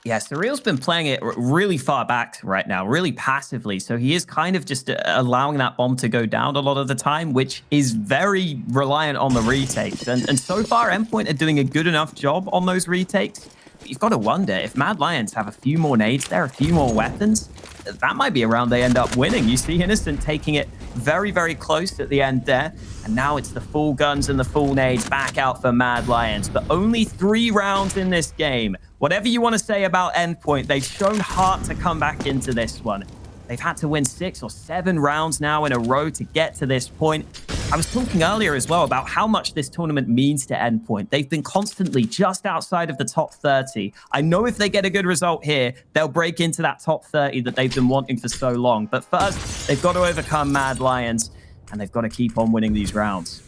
Yeah, Surreal's been playing it really far back right now, really passively. So he is kind of just allowing that bomb to go down a lot of the time, which is very reliant on the retakes. And so far, Endpoint are doing a good enough job on those retakes. But you've got to wonder, if Mad Lions have a few more nades there, a few more weapons, that might be a round they end up winning. You see Innocent taking it very, very close at the end there. And now it's the full guns and the full nades back out for Mad Lions. But only 3 rounds in this game. Whatever you want to say about Endpoint, they've shown heart to come back into this one. They've had to win 6 or 7 rounds now in a row to get to this point. I was talking earlier as well about how much this tournament means to Endpoint. They've been constantly just outside of the top 30. I know if they get a good result here, they'll break into that top 30 that they've been wanting for so long. But first, they've got to overcome Mad Lions, and they've got to keep on winning these rounds.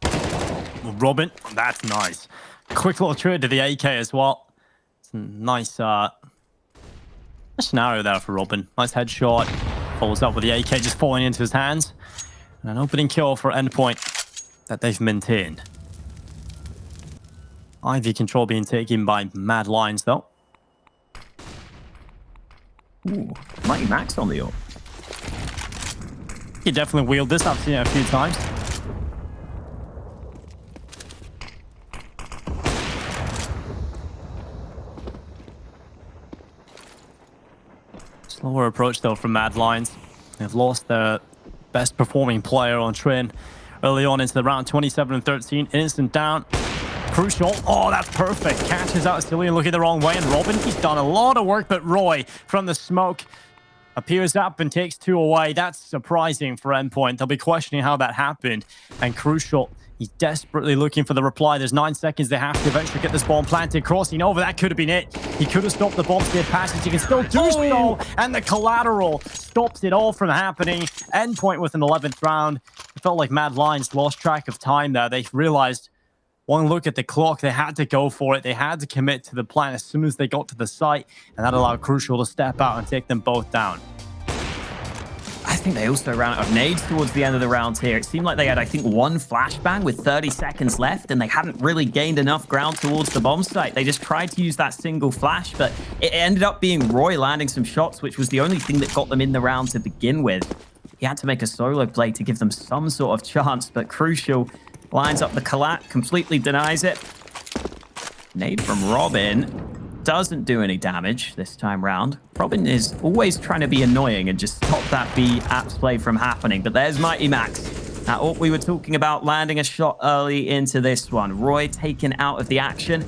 Well, Robin, that's nice. Quick little trade to the AK as well. It's a nice scenario there for Robin. Nice headshot. Follows up with the AK just falling into his hands. And an opening kill for Endpoint that they've maintained. IV control being taken by Mad Lions, though. Ooh, Mighty Max on the up. He definitely wheeled this. I've seen it a few times. Slower approach, though, from Mad Lions. They've lost their best performing player on train early on into the round. 27-13. Instant down. Crucial. Oh, that's perfect. Catches out Cillian looking the wrong way. And Robin, he's done a lot of work, but Roy from the smoke appears up and takes 2 away. That's surprising for Endpoint. They'll be questioning how that happened. And Crucial, he's desperately looking for the reply. There's 9 seconds. They have to eventually get this bomb planted. Crossing over. That could have been it. He could have stopped the bomb safe passage. He can still do so. And the collateral stops it all from happening. Endpoint with an 11th round. It felt like Mad Lions lost track of time there. They realized one look at the clock, they had to go for it. They had to commit to the plan as soon as they got to the site. And that allowed Crucial to step out and take them both down. I think they also ran out of nades towards the end of the round here. It seemed like they had, I think, 1 flashbang with 30 seconds left, and they hadn't really gained enough ground towards the bomb site. They just tried to use that single flash, but it ended up being Roy landing some shots, which was the only thing that got them in the round to begin with. He had to make a solo play to give them some sort of chance, but Crucial lines up the collat, completely denies it. Nade from Robin doesn't do any damage this time round. Robin is always trying to be annoying and just stop that B apps play from happening. But there's Mighty Max. Now, we were talking about landing a shot early into this one. Roy taken out of the action.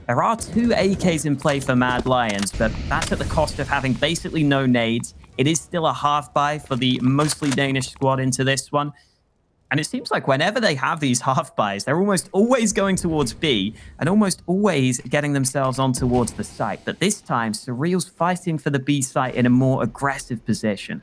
There are 2 AKs in play for Mad Lions, but that's at the cost of having basically no nades. It is still a half buy for the mostly Danish squad into this one. And it seems like whenever they have these half buys, they're almost always going towards B and almost always getting themselves on towards the site. But this time, Surreal's fighting for the B site in a more aggressive position.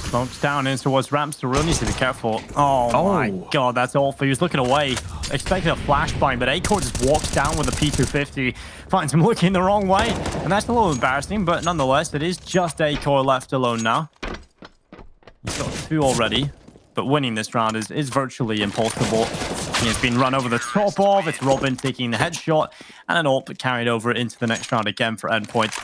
Smokes down in towards ramps. Surreal needs to be careful. Oh my god, that's awful. He was looking away, expecting a flashbang, but Acor just walks down with a P250, finds him looking the wrong way, and that's a little embarrassing, but nonetheless, it is just Acor left alone now. He's got 2 already, but winning this round is virtually impossible. He has been run over the top of. It's Robin taking the headshot, and an ult carried over into the next round again for Endpoint.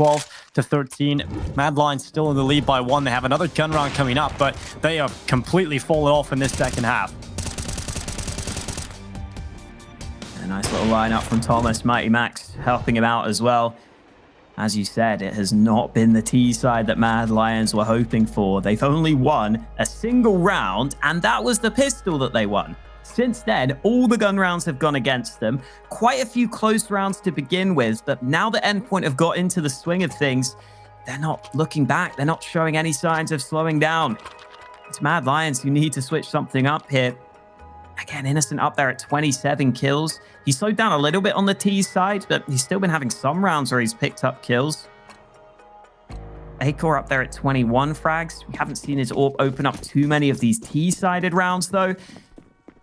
12-13. Mad Lions still in the lead by 1. They have another gun round coming up, but they are completely fallen off in this second half. A nice little lineup from Thomas. Mighty Max helping him out as well. As you said, it has not been the T side that Mad Lions were hoping for. They've only won a single round, and that was the pistol that they won. Since then, all the gun rounds have gone against them. Quite a few close rounds to begin with, but now that Endpoint have got into the swing of things, they're not looking back. They're not showing any signs of slowing down. It's Mad Lions who need to switch something up here. Again, Innocent up there at 27 kills. He slowed down a little bit on the T side, but he's still been having some rounds where he's picked up kills. Acor up there at 21 frags. We haven't seen his AWP open up too many of these T-sided rounds, though.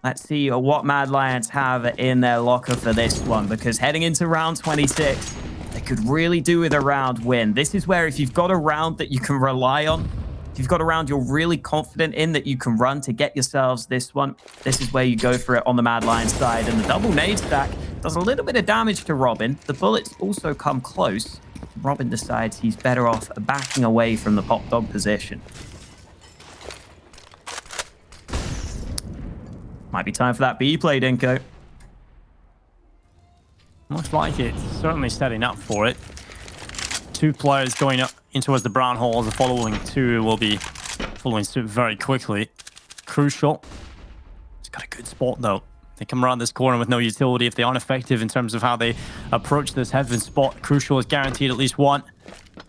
Let's see what Mad Lions have in their locker for this one, because heading into round 26, they could really do with a round win. This is where if you've got a round that you can rely on, if you've got a round you're really confident in that you can run to get yourselves this one, this is where you go for it on the Mad Lions side. And the double nade stack does a little bit of damage to Robin. The bullets also come close. Robin decides he's better off backing away from the pop dog position. Might be time for that B play, Dinko. Looks like it's certainly setting up for it. 2 players going up in towards the brown holes. The following 2 will be following suit very quickly. Crucial. He's got a good spot, though. They come around this corner with no utility if they aren't effective in terms of how they approach this heaven spot. Crucial is guaranteed at least one.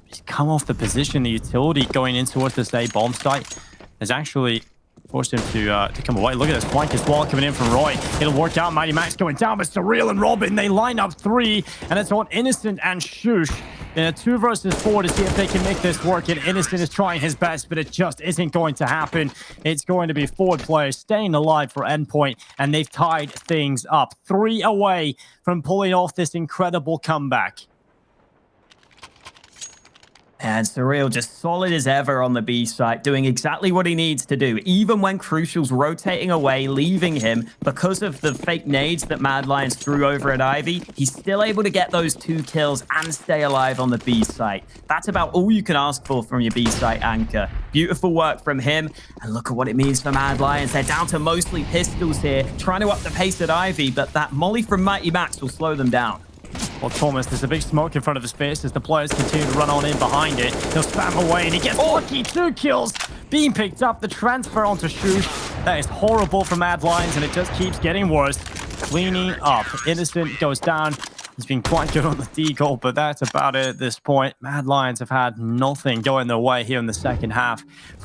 He's come off the position. The utility going in towards this A bomb site has actually forced him to come away. Look at this flank as well coming in from Roy. It'll work out. Mighty Max going down, but Surreal and Robin, they line up 3, and it's on Innocent and Shush in a 2 versus 4 to see if they can make this work. And Innocent is trying his best, but it just isn't going to happen. It's going to be forward players staying alive for Endpoint, and they've tied things up. 3 away from pulling off this incredible comeback. And Surreal just solid as ever on the B site, doing exactly what he needs to do. Even when Crucial's rotating away, leaving him, because of the fake nades that Mad Lions threw over at Ivy, he's still able to get those 2 kills and stay alive on the B site. That's about all you can ask for from your B site anchor. Beautiful work from him. And look at what it means for Mad Lions. They're down to mostly pistols here, trying to up the pace at Ivy, but that molly from Mighty Max will slow them down. Well, Thomas, there's a big smoke in front of his face as the players continue to run on in behind it. He'll spam away and he gets lucky. 2 kills being picked up. The transfer onto Shush. That is horrible for Mad Lions, and it just keeps getting worse. Cleaning up. Innocent goes down. He's been quite good on the deagle, but that's about it at this point. Mad Lions have had nothing going their way here in the second half.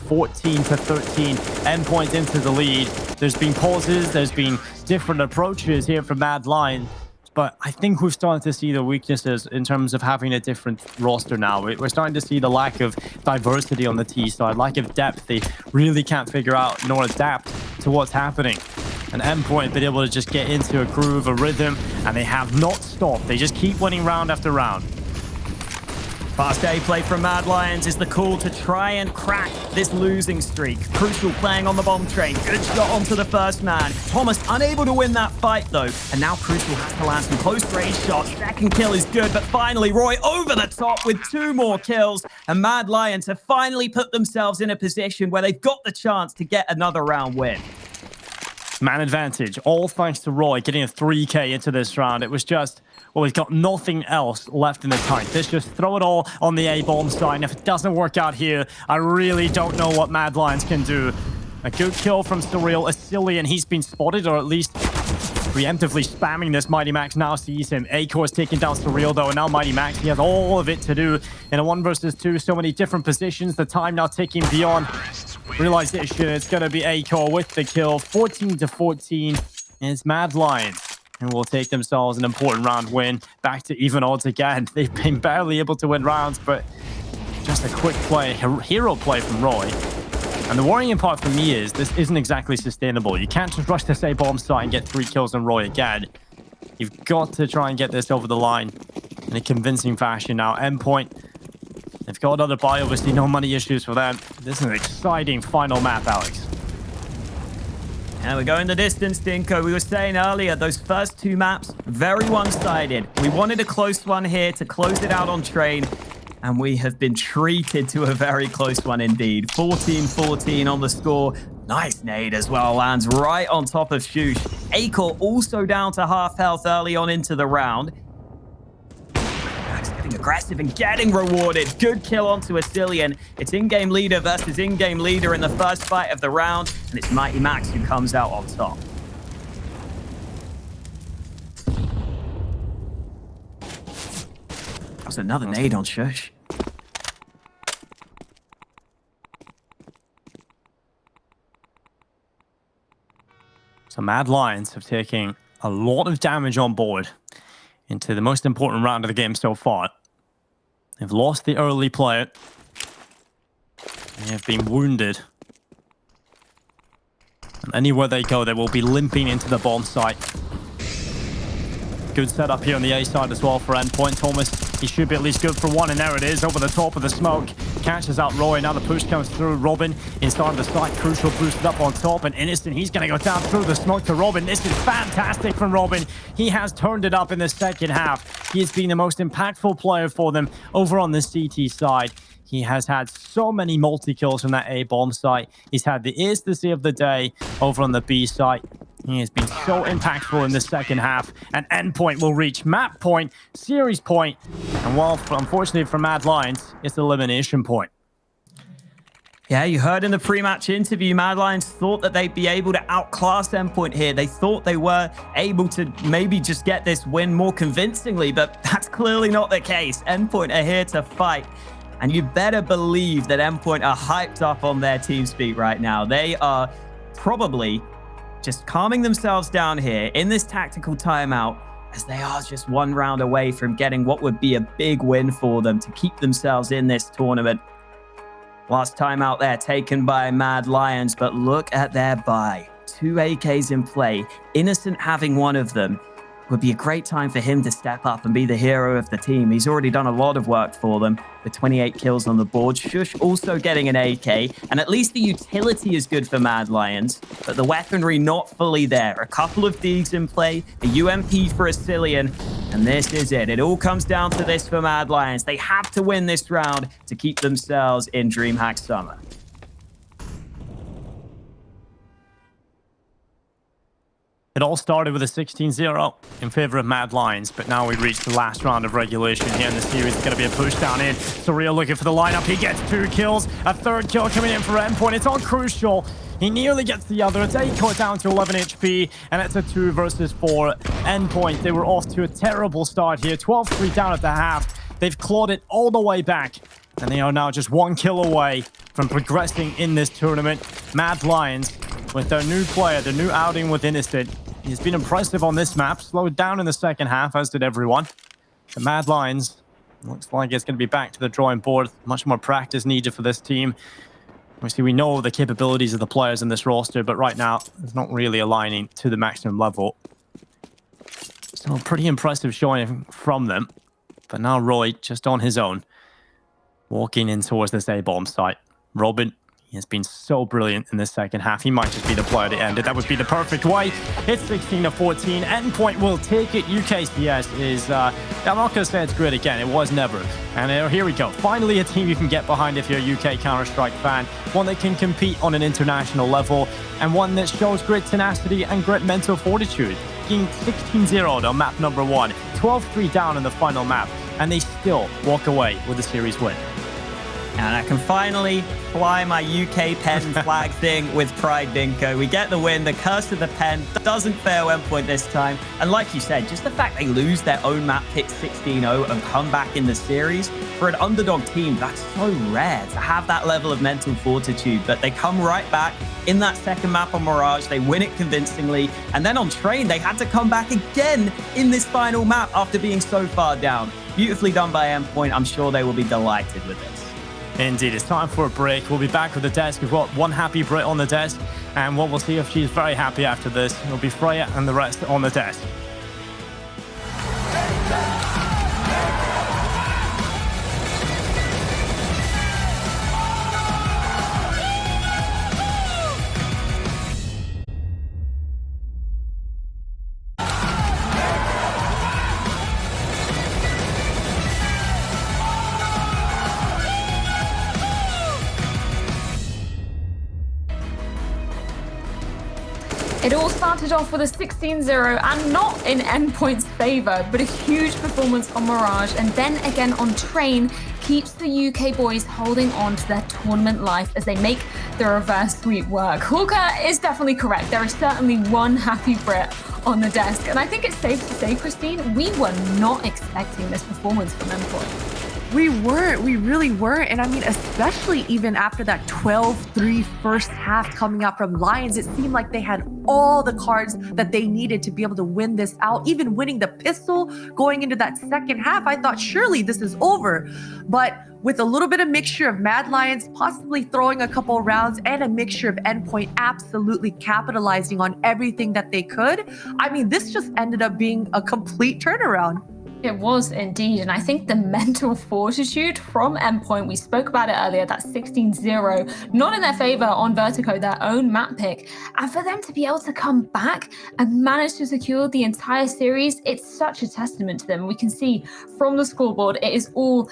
14-13. Endpoint into the lead. There's been pauses. There's been different approaches here from Mad Lions. But I think we've started to see the weaknesses in terms of having a different roster now. We're starting to see the lack of diversity on the T side, lack of depth. They really can't figure out nor adapt to what's happening. And Endpoint been able to just get into a groove, a rhythm, and they have not stopped. They just keep winning round after round. Fast A play from Mad Lions is the call to try and crack this losing streak. Crucial playing on the bomb train. Good shot onto the first man. Thomas unable to win that fight, though. And now Crucial has to land some close-range shots. Second kill is good, but finally Roy over the top with 2 more kills. And Mad Lions have finally put themselves in a position where they've got the chance to get another round win. Man advantage, all thanks to Roy getting a 3K into this round. It was just, well, we've got nothing else left in the tank. Let's just throw it all on the A-bomb side. And if it doesn't work out here, I really don't know what Mad Lions can do. A good kill from Surreal, Asilian. He's been spotted, or at least preemptively spamming this. Mighty Max now sees him. A-Core's taking down Surreal, though, and now Mighty Max, he has all of it to do in a 1 versus 2. So many different positions. The time now ticking beyond realization. It's going to be A-Core with the kill. 14-14. And it's Mad Lions who will take themselves an important round win. Back to even odds again. They've been barely able to win rounds, but just a quick play, hero play from Roy. And the worrying part for me is this isn't exactly sustainable. You can't just rush this A-bomb site and get 3 kills on Roy again. You've got to try and get this over the line in a convincing fashion now. Endpoint, they've got another buy, obviously no money issues for them. This is an exciting final map, Alex. And we're going the distance, Dinko. We were saying earlier, those first 2 maps, very one-sided. We wanted a close one here to close it out on train, and we have been treated to a very close one indeed. 14-14 on the score. Nice nade as well, lands right on top of Shush. A-Core also down to half health early on into the round. Getting aggressive and getting rewarded. Good kill onto Asilian. It's in-game leader versus in-game leader in the first fight of the round, and it's Mighty Max who comes out on top. That was another nade on Shush. So Mad Lions have taken a lot of damage on board into the most important round of the game so far. They've lost the early player. They have been wounded. And anywhere they go, they will be limping into the bomb site. Good setup here on the A side as well for Endpoint. Thomas, he should be at least good for 1, and there it is, over the top of the smoke. Catches out Roy, now the push comes through. Robin inside of the site, Crucial boosted up on top, and Innocent, he's going to go down through the smoke to Robin. This is fantastic from Robin. He has turned it up in the second half. He has been the most impactful player for them over on the CT side. He has had so many multi-kills from that A-bomb site. He's had the ace to save the day over on the B site. He has been so impactful in the second half, and Endpoint will reach map point, series point, and well, unfortunately for Mad Lions, it's elimination point. Yeah, you heard in the pre-match interview, Mad Lions thought that they'd be able to outclass Endpoint here. They thought they were able to maybe just get this win more convincingly, but that's clearly not the case. Endpoint are here to fight, and you better believe that Endpoint are hyped up on their TeamSpeak right now. They are probably just calming themselves down here in this tactical timeout, as they are just one round away from getting what would be a big win for them to keep themselves in this tournament. Last time out there taken by Mad Lions, but look at their buy. 2 AKs in play, Innocent having one of them. Would be a great time for him to step up and be the hero of the team. He's already done a lot of work for them with 28 kills on the board. Shush also getting an AK, and at least the utility is good for Mad Lions, but the weaponry not fully there. A couple of Deegs in play, a UMP for a Cillian, and this is it. It all comes down to this for Mad Lions. They have to win this round to keep themselves in DreamHack Summer. It all started with a 16-0 in favor of Mad Lions, but now we reach the last round of regulation here in the series. It's going to be a push down in. Surreal looking for the lineup. He gets 2 kills. A 3rd kill coming in for Endpoint. It's all crucial. He nearly gets the other. It's Eiko down to 11 HP, and it's a 2 versus 4 Endpoint. They were off to a terrible start here. 12-3 down at the half. They've clawed it all the way back, and they are now just 1 kill away from progressing in this tournament. Mad Lions, with their new player, their new outing with Innocent, he's been impressive on this map, slowed down in the second half, as did everyone. The Mad Lions, looks like it's going to be back to the drawing board. Much more practice needed for this team. Obviously, we know the capabilities of the players in this roster, but right now, it's not really aligning to the maximum level. So, pretty impressive showing from them. But now Roy, just on his own, walking in towards this A-bomb site. Robin, he has been so brilliant in this second half. He might just be the player to end it. That would be the perfect way. It's 16-14. Endpoint will take it. UKCS is, I'm not going to say it's great again. It was never. And here we go. Finally, a team you can get behind if you're a UK Counter-Strike fan. One that can compete on an international level. And one that shows great tenacity and great mental fortitude. Being 16-0 on map number 1. 12-3 down in the final map. And they still walk away with a series win. And I can finally fly my UK pen flag thing with pride, Dinko. We get the win. The curse of the pen doesn't fail Endpoint this time. And like you said, just the fact they lose their own map pick 16-0 and come back in the series, for an underdog team, that's so rare to have that level of mental fortitude. But they come right back in that second map on Mirage. They win it convincingly. And then on Train, they had to come back again in this final map after being so far down. Beautifully done by Endpoint. I'm sure they will be delighted with this. Indeed, it's time for a break. We'll be back with the desk. We've got one happy Brit on the desk, and what we'll see if she's very happy after this. It'll be Freya and the rest on the desk. It all started off with a 16-0 and not in Endpoint's favor, but a huge performance on Mirage and then again on Train keeps the UK boys holding on to their tournament life as they make the reverse sweep work. Hawker is definitely correct. There is certainly one happy Brit on the desk, and I think it's safe to say, Christine, we were not expecting this performance from Endpoint. We really weren't. And I mean, especially even after that 12-3 first half coming out from Lions, it seemed like they had all the cards that they needed to be able to win this out. Even winning the pistol going into that second half, I thought surely this is over. But with a little bit of mixture of Mad Lions possibly throwing a couple rounds and a mixture of Endpoint absolutely capitalizing on everything that they could, I mean, this just ended up being a complete turnaround. It was indeed. And I think the mental fortitude from Endpoint, we spoke about it earlier, that 16-0, not in their favor on Vertigo, their own map pick. And for them to be able to come back and manage to secure the entire series, it's such a testament to them. We can see from the scoreboard, it is all...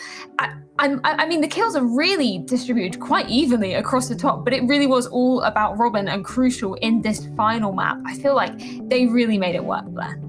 I mean, the kills are really distributed quite evenly across the top, but it really was all about Robin and Crucial in this final map. I feel like they really made it work there.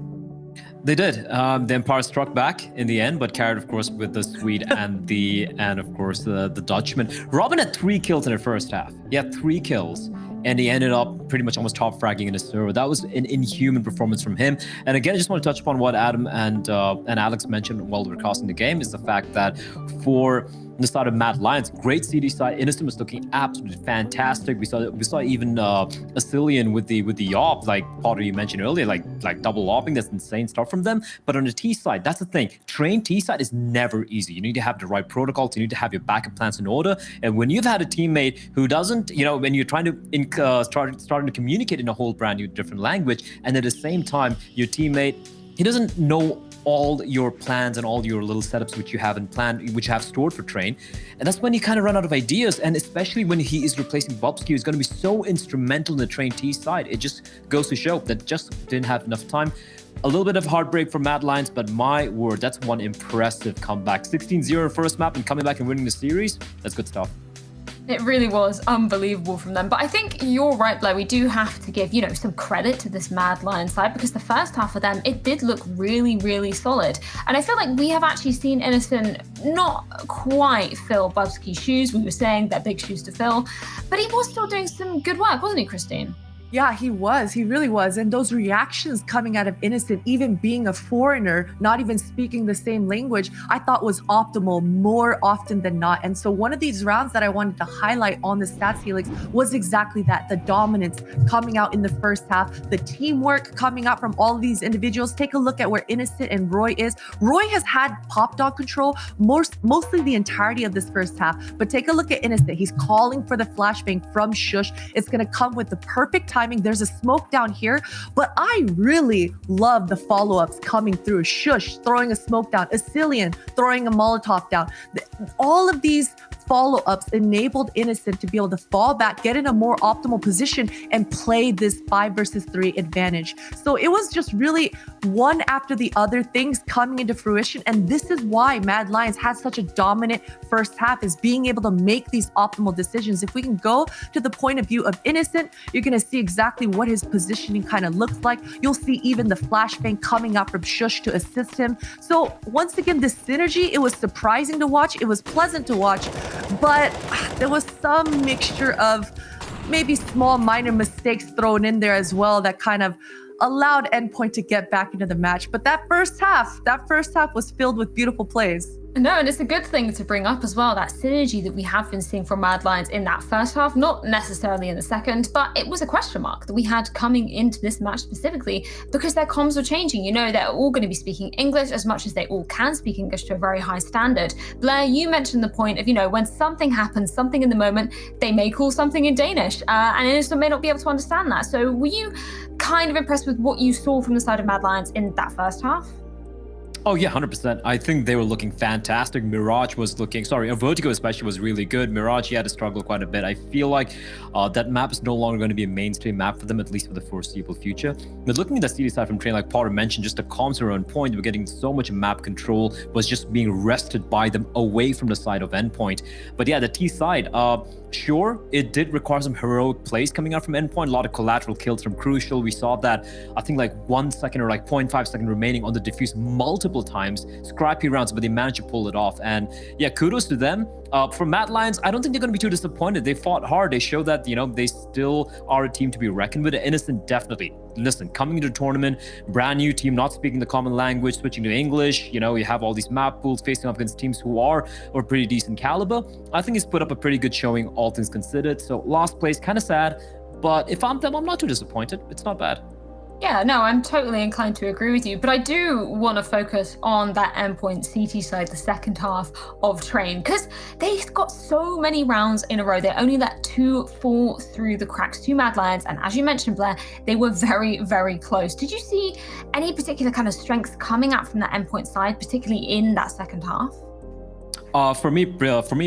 They did. The Empire struck back in the end, but carried, of course, with the Swede and of course the Dutchman. Robin had 3 kills in the first half. He had 3 kills, and he ended up pretty much almost top fragging in the server. That was an inhuman performance from him. And again, I just want to touch upon what Adam and Alex mentioned while we were casting the game, is the fact that for the side of Mad Lions, great CD side. Innocent was looking absolutely fantastic. We saw even Asilian with the yop, like Potter you mentioned earlier, like double lopping. That's insane stuff from them. But on the T side, that's the thing. Train T side is never easy. You need to have the right protocols. You need to have your backup plans in order. And when you've had a teammate who doesn't, when you're trying to starting to communicate in a whole brand new different language, and at the same time your teammate, he doesn't know all your plans and all your little setups which you have in plan, which you have stored for Train. And that's when you kind of run out of ideas. And especially when he is replacing Bobsky, who's going to be so instrumental in the Train T side. It just goes to show that just didn't have enough time. A little bit of heartbreak for Mad Lions, but my word, that's one impressive comeback. 16-0 first map and coming back and winning the series. That's good stuff. It really was unbelievable from them. But I think you're right, Blair. We do have to give, some credit to this Mad Lion side, because the first half of them, it did look really, really solid. And I feel like we have actually seen Innocent not quite fill Bubsky's shoes. We were saying they're big shoes to fill, but he was still doing some good work, wasn't he, Christine? Yeah, he was. He really was. And those reactions coming out of Innocent, even being a foreigner, not even speaking the same language, I thought was optimal more often than not. And so one of these rounds that I wanted to highlight on the stats helix was exactly that, the dominance coming out in the first half, the teamwork coming out from all of these individuals. Take a look at where Innocent and Roy is. Roy has had pop dog control mostly the entirety of this first half, but take a look at Innocent. He's calling for the flashbang from Shush. It's going to come with the perfect timing. There's a smoke down here, but I really love the follow-ups coming through. Shush throwing a smoke down, Asilian throwing a Molotov down. All of these follow-ups enabled Innocent to be able to fall back, get in a more optimal position, and play this 5 versus 3 advantage. So it was just really one after the other, things coming into fruition. And this is why Mad Lions had such a dominant first half, is being able to make these optimal decisions. If we can go to the point of view of Innocent, you're going to see exactly what his positioning kind of looks like. You'll see even the flashbang coming out from Shush to assist him. So once again, this synergy, it was surprising to watch. It was pleasant to watch, but there was some mixture of maybe small minor mistakes thrown in there as well that kind of allowed Endpoint to get back into the match. But that first half was filled with beautiful plays. No, and it's a good thing to bring up as well, that synergy that we have been seeing from Mad Lions in that first half, not necessarily in the second, but it was a question mark that we had coming into this match specifically because their comms were changing. They're all going to be speaking English as much as they all can speak English to a very high standard. Blair, you mentioned the point of, when something happens, something in the moment, they may call something in Danish, and Innocent may not be able to understand that. So were you kind of impressed with what you saw from the side of Mad Lions in that first half? Oh yeah, 100%. I think they were looking fantastic. Vertigo especially was really good. Mirage, he had to struggle quite a bit. I feel like that map is no longer going to be a mainstream map for them, at least for the foreseeable future. But looking at the CD side from Train, like Potter mentioned, just the comms are on point. They were getting so much map control, was just being wrested by them away from the side of Endpoint. But yeah, the T side, sure, it did require some heroic plays coming out from Endpoint. A lot of collateral kills from Crucial. We saw that, I think, like 1 second or like 0.5 second remaining on the defuse multiple times. Scrappy rounds, but they managed to pull it off. And yeah, kudos to them. For Mad Lions, I don't think they're going to be too disappointed. They fought hard. They showed that, they still are a team to be reckoned with. Innocent, definitely. Listen, coming into the tournament, brand new team, not speaking the common language, switching to English. You have all these map pools facing up against teams who are pretty decent caliber. I think he's put up a pretty good showing, all things considered. So last place, kind of sad. But if I'm them, I'm not too disappointed. It's not bad. Yeah, no, I'm totally inclined to agree with you, but I do want to focus on that Endpoint CT side, the second half of Train, because they got so many rounds in a row. They only let 2 fall through the cracks, 2 Mad Lions, and as you mentioned, Blair, they were very, very close. Did you see any particular kind of strengths coming out from that Endpoint side, particularly in that second half? For me,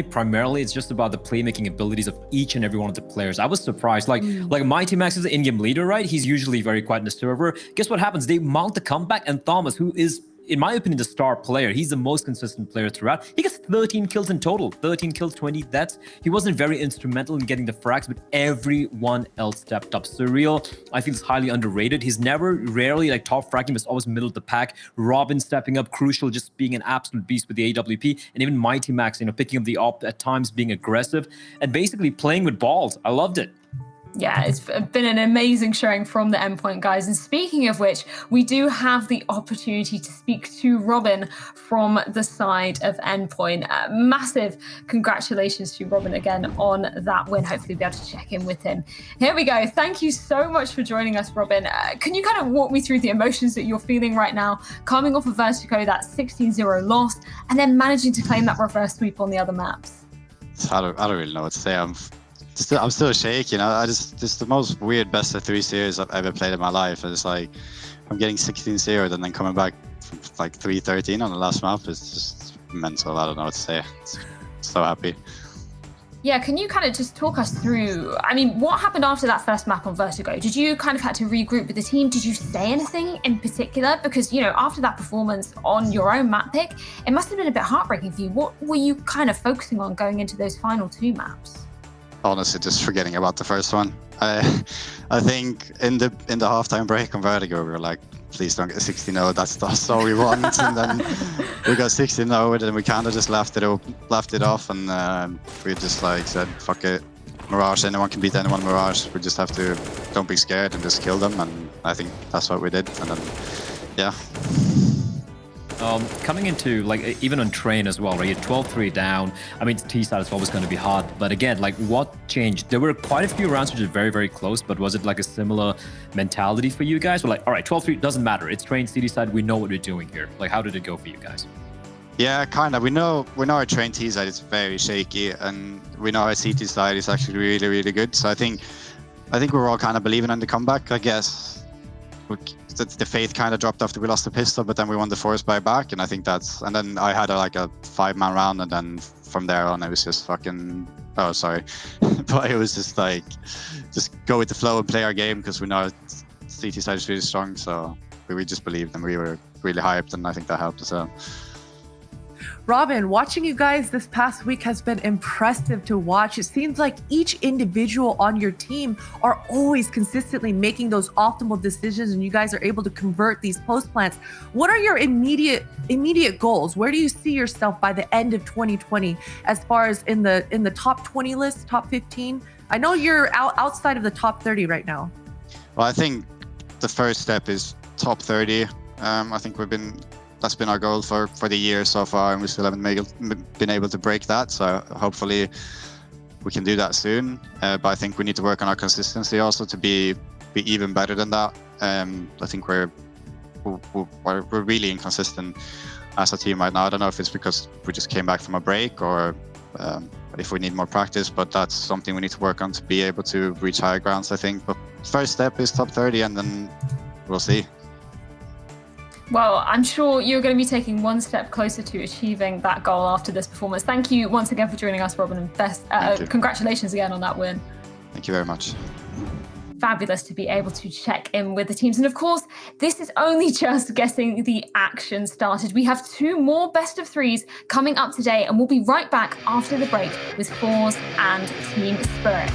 primarily, it's just about the playmaking abilities of each and every one of the players. I was surprised. Like Mighty Max is the in-game leader, right? He's usually very quiet in the server. Guess what happens? They mount the comeback, and Thomas, who is, in my opinion, the star player, he's the most consistent player throughout. He gets 13 kills in total, 13 kills, 20 deaths. He wasn't very instrumental in getting the frags, but everyone else stepped up. Surreal, I feel, is highly underrated. He's rarely like top fragging, but always middle of the pack. Robin stepping up, crucial, just being an absolute beast with the AWP, and even Mighty Max, picking up the op at times, being aggressive, and basically playing with balls. I loved it. Yeah, it's been an amazing showing from the Endpoint guys. And speaking of which, we do have the opportunity to speak to Robin from the side of Endpoint. Massive congratulations to Robin again on that win. Hopefully we'll be able to check in with him. Here we go. Thank you so much for joining us, Robin. Can you kind of walk me through the emotions that you're feeling right now, coming off of Vertigo, that 16-0 loss, and then managing to claim that reverse sweep on the other maps? I don't really know what to say. I'm still shaking. This the most weird best of 3 series I've ever played in my life. And it's like I'm getting 16-0 and then coming back from like 3-13 on the last map. It's just mental. I don't know what to say. So happy. Yeah, can you kind of just talk us through, I mean, what happened after that first map on Vertigo? Did you kind of had to regroup with the team? Did you say anything in particular? Because, after that performance on your own map pick, it must have been a bit heartbreaking for you. What were you kind of focusing on going into those final 2 maps? Honestly, just forgetting about the first one. I think in the halftime break on Vertigo, we were like, please don't get 16-0. That's all we want. And then we got 16-0, and we kind of just left it off, and we just like said, fuck it, Mirage. Anyone can beat anyone. Mirage. We just have to don't be scared and just kill them. And I think that's what we did. And then, yeah. Coming into, even on Train as well, right? You're 12-3 down. I mean, T-side is always going to be hard. But again, what changed? There were quite a few rounds which are very, very close, but was it like a similar mentality for you guys? We're like, all right, 12-3 doesn't matter. It's Train, City side. We know what we're doing here. How did it go for you guys? Yeah, kind of. We know our Train T side is very shaky, and we know our CT side is actually really, really good. So I think we're all kind of believing in the comeback, I guess. The faith kind of dropped after we lost the pistol, but then we won the force buy back, and I think and then I had a 5-man round, and then from there on it was just fucking, oh sorry, but it was just go with the flow and play our game, because we know CT side is really strong, so we just believed, and we were really hyped, and I think that helped as well. Robin, watching you guys this past week has been impressive to watch. It seems like each individual on your team are always consistently making those optimal decisions, and you guys are able to convert these post plants. What are your immediate goals? Where do you see yourself by the end of 2020 as far as in the top 20 list, top 15? I know you're outside of the top 30 right now. Well, I think the first step is top 30. I think that's been our goal for the year so far, and we still haven't been able to break that. So hopefully we can do that soon. But I think we need to work on our consistency also to be even better than that. I think we're really inconsistent as a team right now. I don't know if it's because we just came back from a break, or if we need more practice, but that's something we need to work on to be able to reach higher grounds, I think. But first step is top 30, and then we'll see. Well, I'm sure you're going to be taking one step closer to achieving that goal after this performance. Thank you once again for joining us, Robin, and congratulations again on that win. Thank you very much. Fabulous to be able to check in with the teams. And of course, this is only just getting the action started. We have 2 more best of 3s coming up today, and we'll be right back after the break with Fours and Team Spirit.